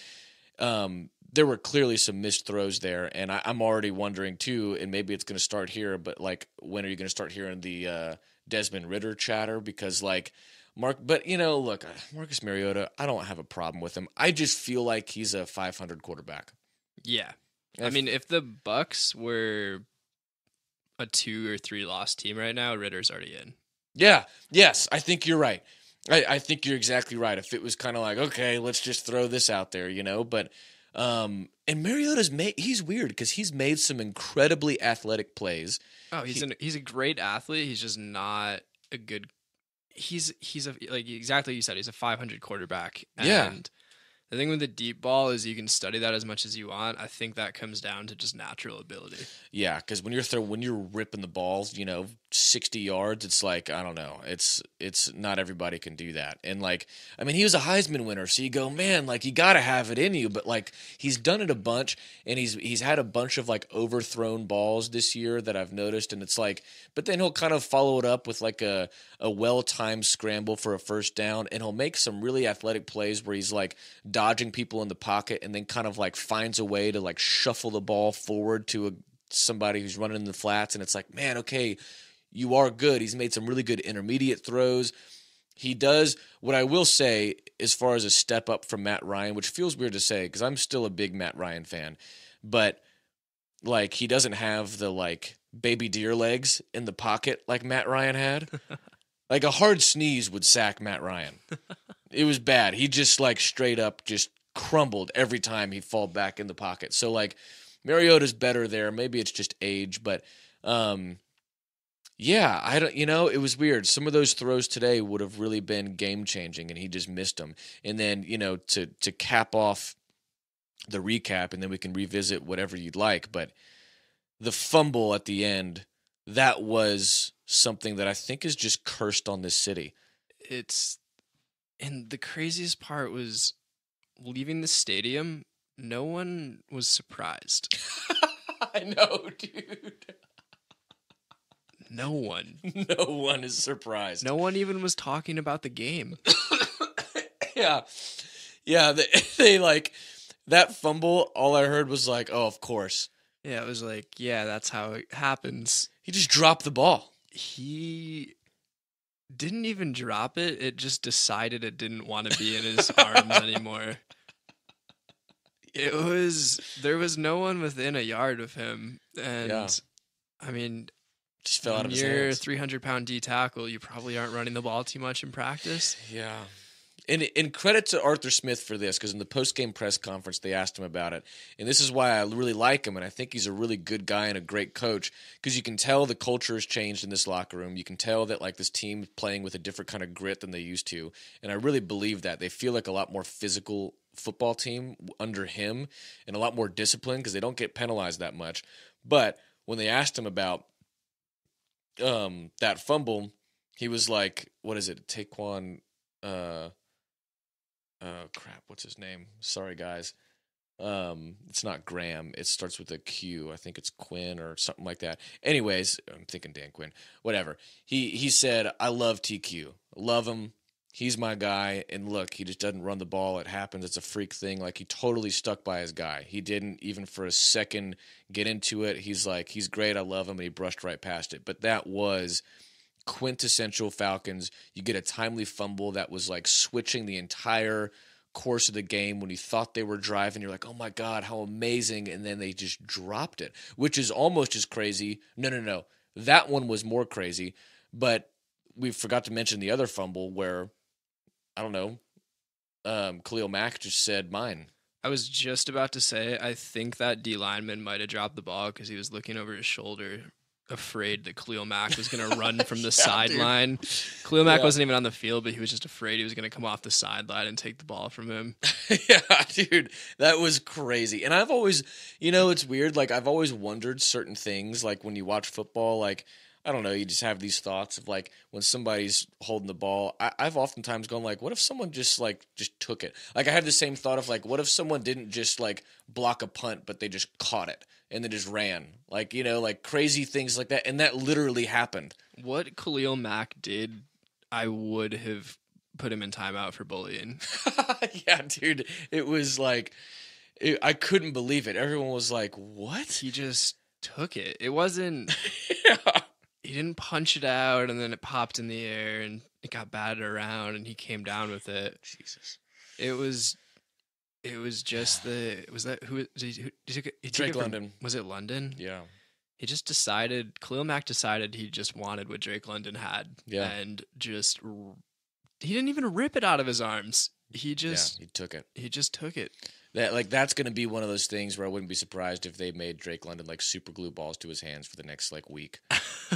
there were clearly some missed throws there, and I'm already wondering too. And maybe it's going to start here, but like, when are you going to start hearing the Desmond Ridder chatter? Because like but look, Marcus Mariota, I don't have a problem with him. I just feel like he's a 500 quarterback. Yeah, I mean, if the Bucks were a 2 or 3 loss team right now, Ritter's already in. Yeah. Yes, I think you're right. I think you're exactly right. If it was kind of like, okay, let's just throw this out there, but and Mariota's he's weird because he's made some incredibly athletic plays. Oh, he's a great athlete. He's just not a good. He's like exactly what you said. He's a 500 quarterback. And yeah. The thing with the deep ball is you can study that as much as you want. I think that comes down to just natural ability. Yeah, because when you're ripping the balls, 60 yards, it's like, I don't know, it's not everybody can do that. And like, I mean, he was a Heisman winner, so you go, man, like you gotta have it in you. But like, he's done it a bunch, and he's had a bunch of like overthrown balls this year that I've noticed, and it's like, but then he'll kind of follow it up with like a well-timed scramble for a first down, and he'll make some really athletic plays where he's like dodging people in the pocket and then kind of like finds a way to like shuffle the ball forward to somebody who's running in the flats, and it's like, man, okay, you are good. He's made some really good intermediate throws. He does, what I will say, as far as a step up from Matt Ryan, which feels weird to say because I'm still a big Matt Ryan fan, but like he doesn't have the like baby deer legs in the pocket like Matt Ryan had. Like a hard sneeze would sack Matt Ryan. It was bad. He just like straight up just crumbled every time he fall back in the pocket. So like Mariota's better there. Maybe it's just age, but yeah, I don't. It was weird. Some of those throws today would have really been game changing, and he just missed them. And then to cap off the recap, and then we can revisit whatever you'd like. But the fumble at the end, that was something that I think is just cursed on this city. And the craziest part was leaving the stadium. No one was surprised. I know, dude. No one. No one is surprised. No one even was talking about the game. Yeah. Yeah, they like that fumble, all I heard was like, oh, of course. Yeah, it was like, yeah, that's how it happens. He just dropped the ball. He didn't even drop it. It just decided it didn't want to be in his arms anymore. There was no one within a yard of him. And yeah. I mean, just fell out of his When hands. you're a 300-pound D tackle, you probably aren't running the ball too much in practice. Yeah. And credit to Arthur Smith for this, because in the post-game press conference, they asked him about it. And this is why I really like him, and I think he's a really good guy and a great coach, because you can tell the culture has changed in this locker room. You can tell that like this team is playing with a different kind of grit than they used to, and I really believe that. They feel like a lot more physical football team under him and a lot more disciplined because they don't get penalized that much. But when they asked him about that fumble, he was like, what is it, Taquan... crap, what's his name? Sorry, guys. It's not Graham. It starts with a Q. I think it's Quinn or something like that. Anyways, I'm thinking Dan Quinn. Whatever. He said, I love TQ. Love him. He's my guy. And look, he just doesn't run the ball. It happens. It's a freak thing. Like, he totally stuck by his guy. He didn't even for a second get into it. He's like, he's great. I love him. And he brushed right past it. But that was quintessential Falcons. You get a timely fumble that was like switching the entire course of the game. When you thought they were driving, you're like, oh my God, how amazing. And then they just dropped it, which is almost as crazy. No. That one was more crazy. But we forgot to mention the other fumble where, I don't know, Khalil Mack just said mine. I was just about to say, I think that D lineman might have dropped the ball because he was looking over his shoulder afraid that Khalil Mack was going to run from the sideline. Khalil Mack wasn't even on the field, but he was just afraid he was going to come off the sideline and take the ball from him. Yeah, dude, that was crazy. And I've always, it's weird. Like, I've always wondered certain things. Like, when you watch football, like, I don't know, you just have these thoughts of, like, when somebody's holding the ball. I've oftentimes gone, like, what if someone just took it? Like, I had the same thought of, like, what if someone didn't just, like, block a punt, but they just caught it and then just ran? Like, like crazy things like that. And that literally happened. What Khalil Mack did, I would have put him in timeout for bullying. Yeah, dude. It was like, I couldn't believe it. Everyone was like, what? He just took it. It wasn't... Yeah. He didn't punch it out, and then it popped in the air, and it got batted around, and he came down with it. Jesus. It was just was that who took it? Drake London. Was it London? Yeah. He just decided, Khalil Mack decided he just wanted what Drake London had. Yeah. And he didn't even rip it out of his arms. He took it. He just took it. That's going to be one of those things where I wouldn't be surprised if they made Drake London like super glue balls to his hands for the next like week.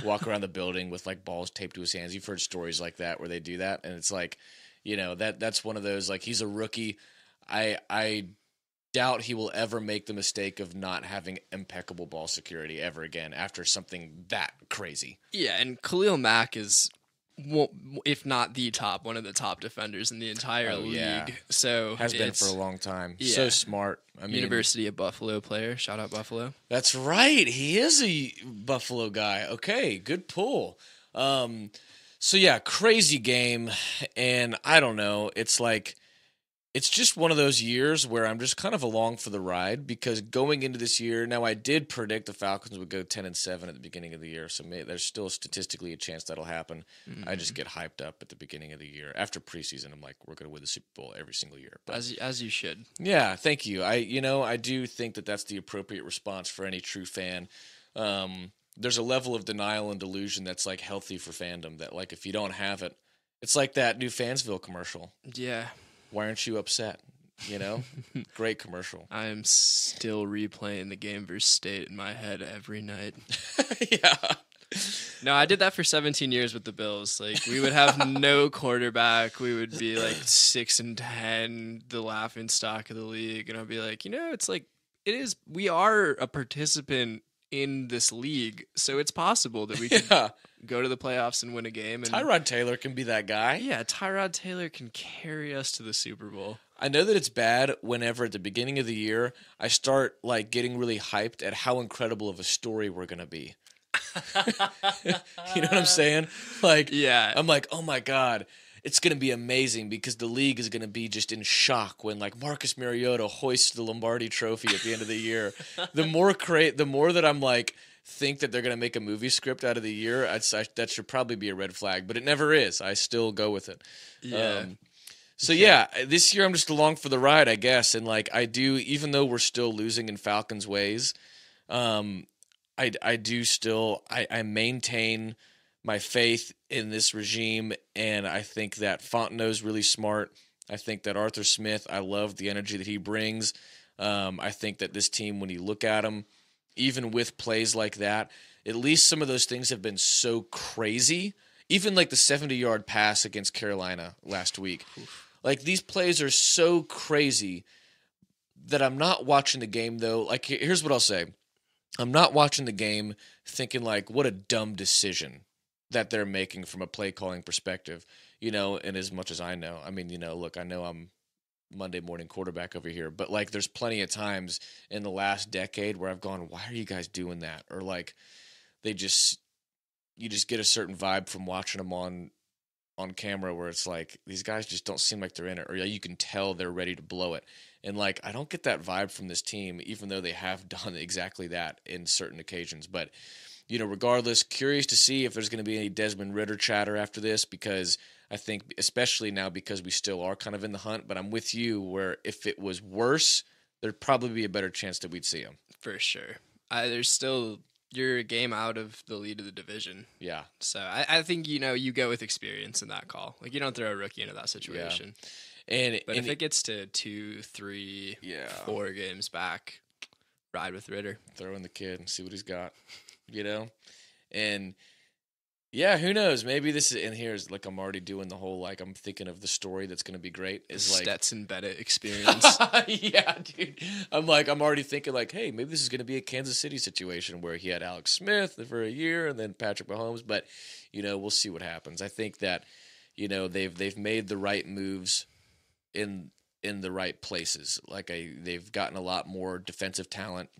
Walk around the building with like balls taped to his hands. You've heard stories like that where they do that, and it's like, that's one of those, like, he's a rookie. I doubt he will ever make the mistake of not having impeccable ball security ever again after something that crazy. Yeah, and Khalil Mack is, if not the top, one of the top defenders in the entire league. Yeah. So has been for a long time. Yeah. So smart. I mean, University of Buffalo player. Shout out Buffalo. That's right. He is a Buffalo guy. Okay, good pull. So yeah, crazy game, and I don't know. It's just one of those years where I'm just kind of along for the ride, because going into this year, now I did predict the Falcons would go 10-7 at the beginning of the year, so there's still statistically a chance that'll happen. Mm-hmm. I just get hyped up at the beginning of the year. After preseason, I'm like, we're going to win the Super Bowl every single year. But, as you should. Yeah, thank you. I do think that that's the appropriate response for any true fan. There's a level of denial and delusion that's like healthy for fandom, that like if you don't have it, it's like that new Fansville commercial. Yeah. Why aren't you upset? Great commercial. I am still replaying the game versus State in my head every night. Yeah. No, I did that for 17 years with the Bills. Like, we would have no quarterback. We would be like 6-10, the laughing stock of the league. And I'd be like, it's like, we are a participant in this league, so it's possible that we could go to the playoffs and win a game. And Tyrod Taylor can be that guy. Yeah, Tyrod Taylor can carry us to the Super Bowl. I know that it's bad whenever at the beginning of the year I start like getting really hyped at how incredible of a story we're going to be. You know what I'm saying? Like, yeah. I'm like, oh my God, it's going to be amazing, because the league is going to be just in shock when like Marcus Mariota hoists the Lombardi trophy at the end of the year. The more that I'm like, think that they're going to make a movie script out of the year, that should probably be a red flag, but it never is. I still go with it. Yeah. This year I'm just along for the ride, I guess. And like, I do, even though we're still losing in Falcons ways, I do still, I maintain my faith in this regime, and I think that Fontenot's really smart. I think that Arthur Smith, I love the energy that he brings. I think that this team, when you look at them, even with plays like that, at least some of those things have been so crazy. Even like the 70-yard pass against Carolina last week. Like, these plays are so crazy that I'm not watching the game, though. Like, here's what I'll say. I'm not watching the game thinking, like, what a dumb decision that they're making from a play calling perspective, and as much as I know. I mean, look, I know I'm Monday morning quarterback over here, but like, there's plenty of times in the last decade where I've gone, why are you guys doing that? Or like, you just get a certain vibe from watching them on camera where it's like, these guys just don't seem like they're in it, or you can tell they're ready to blow it. And like, I don't get that vibe from this team, even though they have done exactly that in certain occasions. But regardless, curious to see if there's going to be any Desmond Ridder chatter after this, because I think, especially now, because we still are kind of in the hunt, but I'm with you where if it was worse, there'd probably be a better chance that we'd see him. For sure. There's still, you're a game out of the lead of the division. Yeah. So I think, you go with experience in that call. Like, you don't throw a rookie into that situation. Yeah. But if it gets to 2, 3, 4 games back, ride with Ridder. Throw in the kid and see what he's got. And yeah, who knows? Maybe this is, and here's like I'm already doing the whole like I'm thinking of the story that's going to be great. Is like Stetson Bennett experience. yeah, dude. I'm already thinking like, hey, maybe this is going to be a Kansas City situation where he had Alex Smith for a year and then Patrick Mahomes. But we'll see what happens. I think that they've made the right moves in the right places. Like they've gotten a lot more defensive talent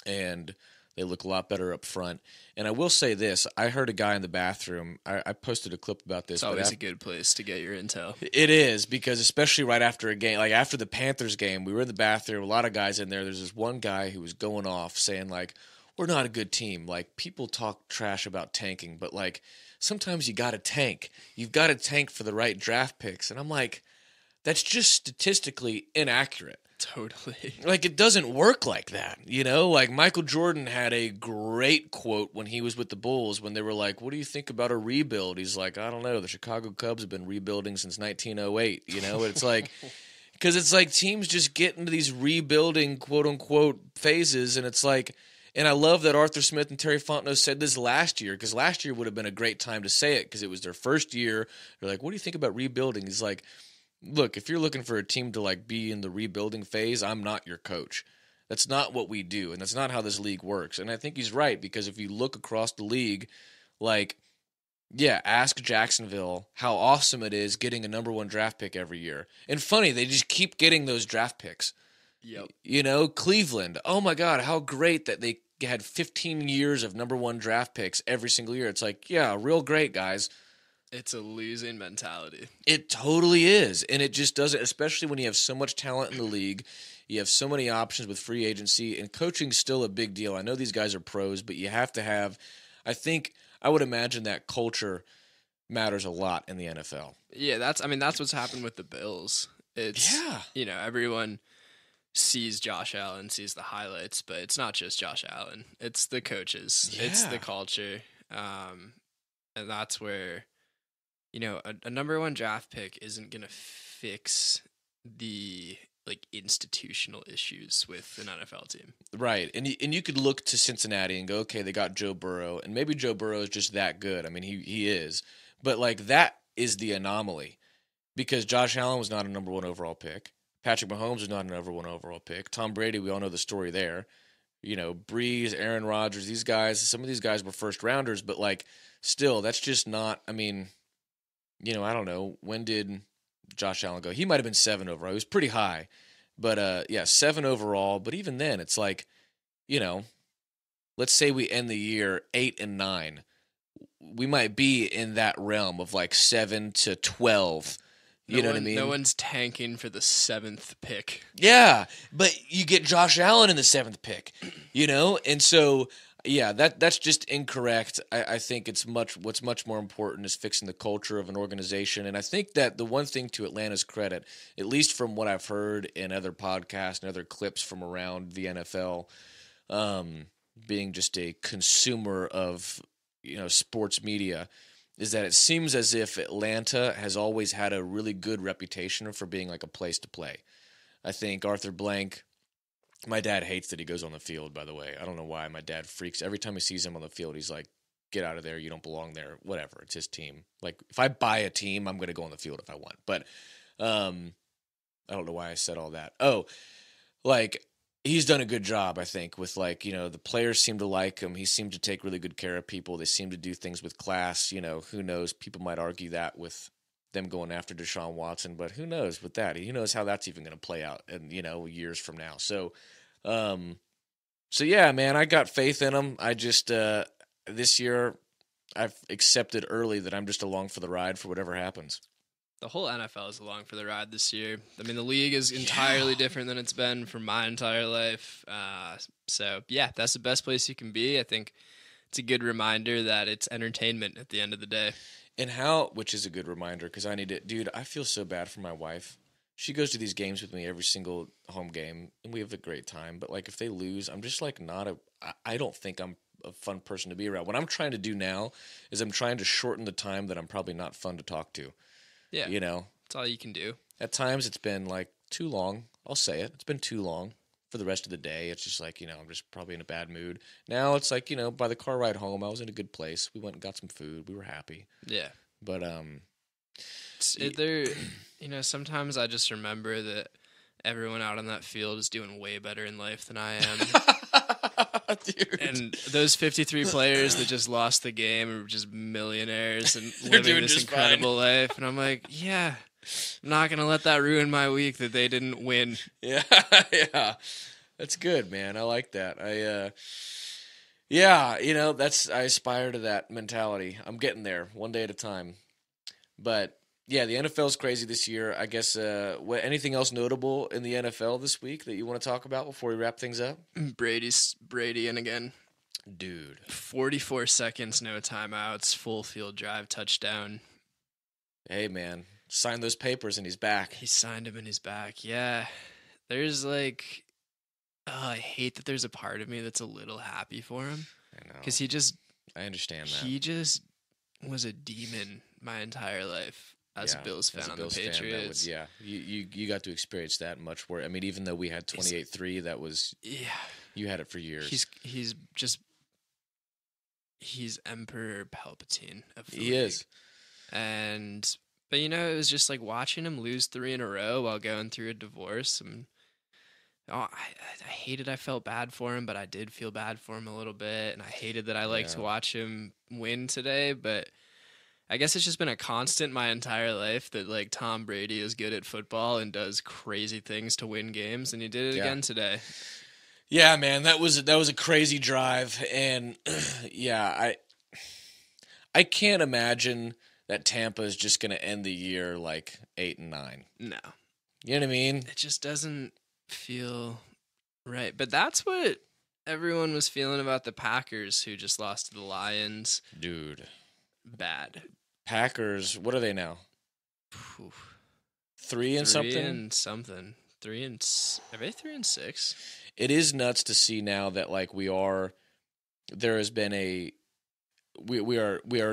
and they look a lot better up front. And I will say this. I heard a guy in the bathroom. I posted a clip about this. It's always a good place to get your intel. It is, because especially right after a game, like after the Panthers game, we were in the bathroom, a lot of guys in there. There's this one guy who was going off saying, like, we're not a good team. Like, people talk trash about tanking, but, like, sometimes you got to tank. You've got to tank for the right draft picks. And I'm like, that's just statistically inaccurate. Totally. Like, it doesn't work like that, Like, Michael Jordan had a great quote when he was with the Bulls when they were like, what do you think about a rebuild? He's like, I don't know. The Chicago Cubs have been rebuilding since 1908, It's like, because it's like teams just get into these rebuilding, quote-unquote, phases, and it's like, and I love that Arthur Smith and Terry Fontenot said this last year, because last year would have been a great time to say it because it was their first year. They're like, what do you think about rebuilding? He's like, look, if you're looking for a team to like be in the rebuilding phase, I'm not your coach. That's not what we do, and that's not how this league works. And I think he's right, because if you look across the league, like, yeah, ask Jacksonville how awesome it is getting a number one draft pick every year. And funny, they just keep getting those draft picks. Yep. Cleveland, oh my God, how great that they had 15 years of number one draft picks every single year. It's like, yeah, real great, guys. It's a losing mentality. It totally is. And it just doesn't, especially when you have so much talent in the league. You have so many options with free agency, and coaching's still a big deal. I know these guys are pros, but you have to have, I would imagine that culture matters a lot in the NFL. Yeah, that's what's happened with the Bills. It's, everyone sees Josh Allen, sees the highlights, but it's not just Josh Allen. It's the coaches. Yeah. It's the culture. And that's where, a number one draft pick isn't going to fix the institutional issues with an NFL team. Right. And you could look to Cincinnati and go, okay, they got Joe Burrow, and maybe Joe Burrow is just that good. I mean, he is. But that is the anomaly, because Josh Allen was not a number one overall pick. Patrick Mahomes was not a number one overall pick. Tom Brady, we all know the story there. Breeze, Aaron Rodgers, these guys, some of these guys were first rounders, but still, that's just not, I mean, I don't know. When did Josh Allen go? He might have been 7 overall. He was pretty high. But, 7 overall. But even then, it's like, let's say we end the year 8 and 9. We might be in that realm of 7 to 12. You know what I mean? No one's tanking for the 7th pick. Yeah, but you get Josh Allen in the 7th pick, And so, yeah, that's just incorrect. I think what's much more important is fixing the culture of an organization. And I think that the one thing to Atlanta's credit, at least from what I've heard in other podcasts and other clips from around the NFL, being just a consumer of sports media, is that it seems as if Atlanta has always had a really good reputation for being a place to play. I think Arthur Blank, my dad hates that he goes on the field, by the way. I don't know why. My dad freaks. Every time he sees him on the field, he's like, get out of there. You don't belong there. Whatever. It's his team. If I buy a team, I'm going to go on the field if I want. But I don't know why I said all that. Oh, he's done a good job, I think, with the players seem to like him. He seemed to take really good care of people. They seem to do things with class. Who knows? People might argue that with them going after Deshaun Watson, but who knows with that? Who knows how that's even going to play out in, years from now. So yeah, man, I got faith in him. I just, this year I've accepted early that I'm just along for the ride for whatever happens. The whole NFL is along for the ride this year. I mean, the league is entirely different than it's been for my entire life. So, yeah, that's the best place you can be. I think it's a good reminder that it's entertainment at the end of the day. And which is a good reminder, because I need it. Dude, I feel so bad for my wife. She goes to these games with me every single home game, and we have a great time. But, if they lose, I'm just, I don't think I'm a fun person to be around. What I'm trying to do now is I'm trying to shorten the time that I'm probably not fun to talk to. Yeah. That's all you can do. At times it's been too long. I'll say it. It's been too long for the rest of the day. It's just like, I'm just probably in a bad mood. Now it's like, by the car ride home, I was in a good place. We went and got some food. We were happy. Yeah. But sometimes I just remember that everyone out on that field is doing way better in life than I am. Dude. And those 53 players that just lost the game are just millionaires and living this incredible life. And I'm like, yeah, I'm not going to let that ruin my week that they didn't win. Yeah, yeah. That's good, man. I like that. I aspire to that mentality. I'm getting there one day at a time. But yeah, the NFL's crazy this year. I guess anything else notable in the NFL this week that you want to talk about before we wrap things up? Brady and again. Dude. 44 seconds, no timeouts, full field drive, touchdown. Hey, man. Signed those papers and he's back. He signed them and he's back. Yeah. There's like, I hate that there's a part of me that's a little happy for him. I know. Because I understand that. He just was a demon my entire life. As a Bills fan on the Patriots. You got to experience that much more. I mean, even though we had 28-3, that was you had it for years. He's Emperor Palpatine of the league. He is. But it was just like watching him lose 3 in a row while going through a divorce. I hated. I felt bad for him, but I did feel bad for him a little bit, and I hated that I liked to watch him win today, but. I guess it's just been a constant my entire life that like Tom Brady is good at football and does crazy things to win games, and he did it again today. Yeah, man, that was a crazy drive, and I can't imagine that Tampa is just going to end the year like 8-9. No, you know what I mean? It just doesn't feel right. But that's what everyone was feeling about the Packers, who just lost to the Lions. Dude. Bad. Packers, what are they now? 3 and something? 3 and are they 3-6? It is nuts to see now that like we are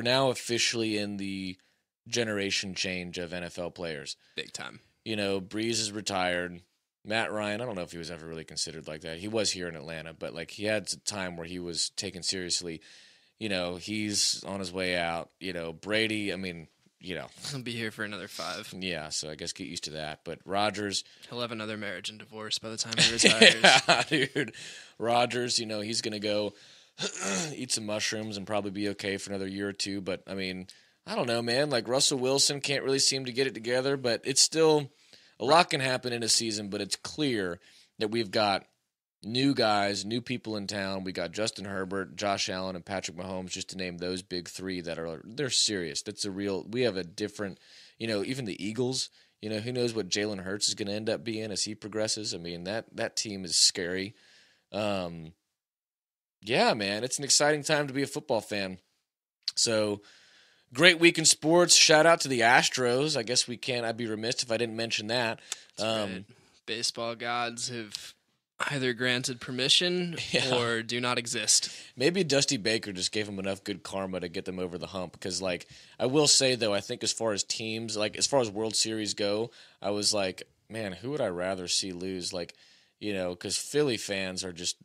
now officially in the generation change of NFL players. Big time. Breeze is retired. Matt Ryan, I don't know if he was ever really considered like that. He was here in Atlanta, but like he had a time where he was taken seriously. He's on his way out. Brady, I mean, he'll be here for another 5. Yeah, so I guess get used to that. But Rodgers, he'll have another marriage and divorce by the time he retires. Yeah, dude. Rodgers, he's going to go eat some mushrooms and probably be okay for another year or two. But, I mean, I don't know, man. Like, Russell Wilson can't really seem to get it together. But it's still a lot can happen in a season. But it's clear that we've got new guys, new people in town. We got Justin Herbert, Josh Allen, and Patrick Mahomes, just to name those big 3 they're serious. We have a different, even the Eagles, who knows what Jalen Hurts is going to end up being as he progresses. I mean, that team is scary. Yeah, man, it's an exciting time to be a football fan. So, great week in sports. Shout out to the Astros. I guess I'd be remiss if I didn't mention that. Right. Baseball gods have either granted permission or do not exist. Maybe Dusty Baker just gave him enough good karma to get them over the hump. Because, like, I will say, though, I think as far as teams, like, as far as World Series go, I was like, man, who would I rather see lose? Like, because Philly fans are just,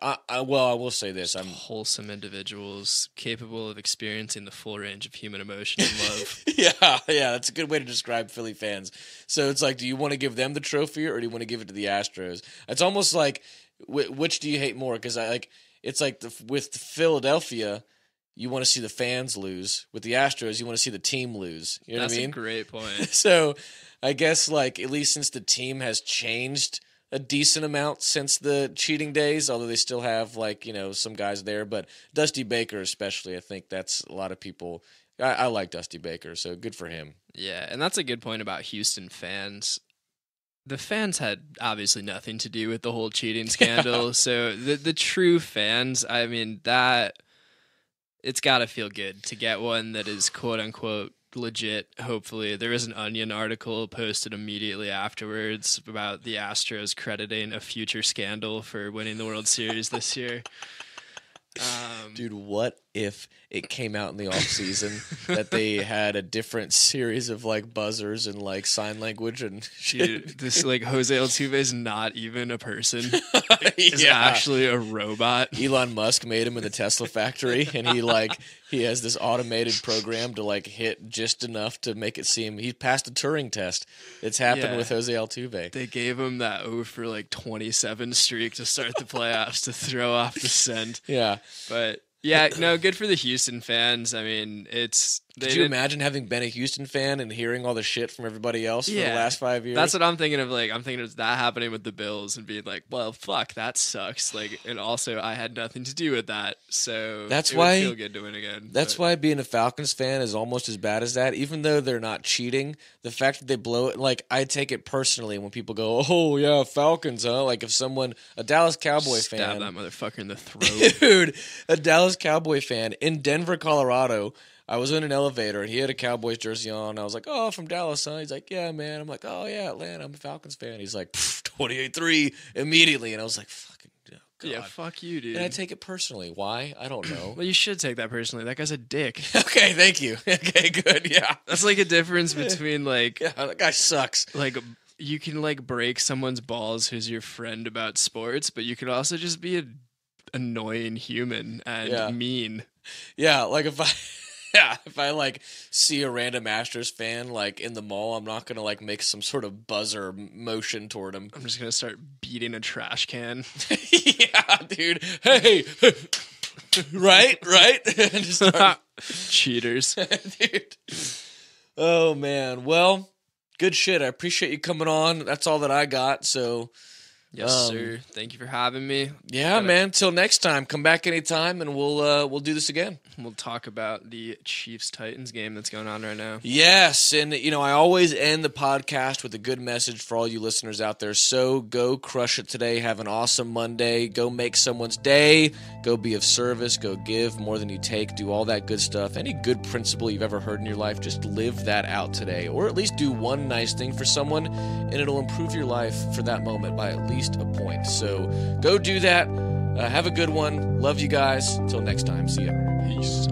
I will say this. I'm wholesome individuals capable of experiencing the full range of human emotion and love. Yeah, that's a good way to describe Philly fans. So it's like, do you want to give them the trophy or do you want to give it to the Astros? It's almost like, which do you hate more? Because it's like with Philadelphia, you want to see the fans lose. With the Astros, you want to see the team lose. You know what I mean? That's a great point. So I guess, like, at least since the team has changed a decent amount since the cheating days, although they still have, like, some guys there. But Dusty Baker especially, I think that's a lot of people. I like Dusty Baker, so good for him. Yeah, and that's a good point about Houston fans. The fans had obviously nothing to do with the whole cheating scandal. So the true fans, I mean, that it's got to feel good to get one that is quote unquote legit. Hopefully, there was an Onion article posted immediately afterwards about the Astros crediting a future scandal for winning the World Series this year. Dude, what if it came out in the off season that they had a different series of like buzzers and like sign language and shit. Dude, this like Jose Altuve is not even a person. He's actually a robot. Elon Musk made him in the Tesla factory, and he has this automated program to like hit just enough to make it seem he passed a Turing test. It's happened with Jose Altuve. They gave him that 0 for like 27 streak to start the playoffs to throw off the scent. Yeah, but. Yeah, no, good for the Houston fans. I mean, Could you imagine having been a Houston fan and hearing all the shit from everybody else for the last 5 years? That's what I'm thinking of. Like, I'm thinking of that happening with the Bills and being like, well, fuck, that sucks. Like, and also I had nothing to do with that, so that's it why would feel good to win again. That's why being a Falcons fan is almost as bad as that. Even though they're not cheating, the fact that they blow it, like I take it personally when people go, "Oh yeah, Falcons," huh? Like if a Dallas Cowboy fan, stab that motherfucker in the throat, dude, a Dallas Cowboy fan in Denver, Colorado. I was in an elevator and he had a Cowboys jersey on. I was like, "Oh, from Dallas, huh?" He's like, "Yeah, man." I'm like, "Oh yeah, Atlanta. I'm a Falcons fan." He's like, 28-3 immediately, and I was like, "Fucking God." Yeah, fuck you, dude. And I take it personally. Why? I don't know. Well, you should take that personally. That guy's a dick. Okay, thank you. Okay, good. Yeah, that's like a difference between like, that guy sucks. Like, you can like break someone's balls who's your friend about sports, but you can also just be an annoying human and mean. Yeah, like if I like see a random Astros fan like in the mall, I'm not gonna like make some sort of buzzer motion toward him. I'm just gonna start beating a trash can. Yeah, dude. Hey, right. Just start... Cheaters, dude. Oh man. Well, good shit. I appreciate you coming on. That's all that I got. So. Yes, sir. Thank you for having me. Yeah, man. Till next time. Come back anytime, and we'll do this again. We'll talk about the Chiefs-Titans game that's going on right now. Yes, and I always end the podcast with a good message for all you listeners out there. So go crush it today. Have an awesome Monday. Go make someone's day. Go be of service. Go give more than you take. Do all that good stuff. Any good principle you've ever heard in your life, just live that out today. Or at least do one nice thing for someone, and it'll improve your life for that moment by at least a point. So go do that. Have a good one. Love you guys. Till next time. See ya. Peace.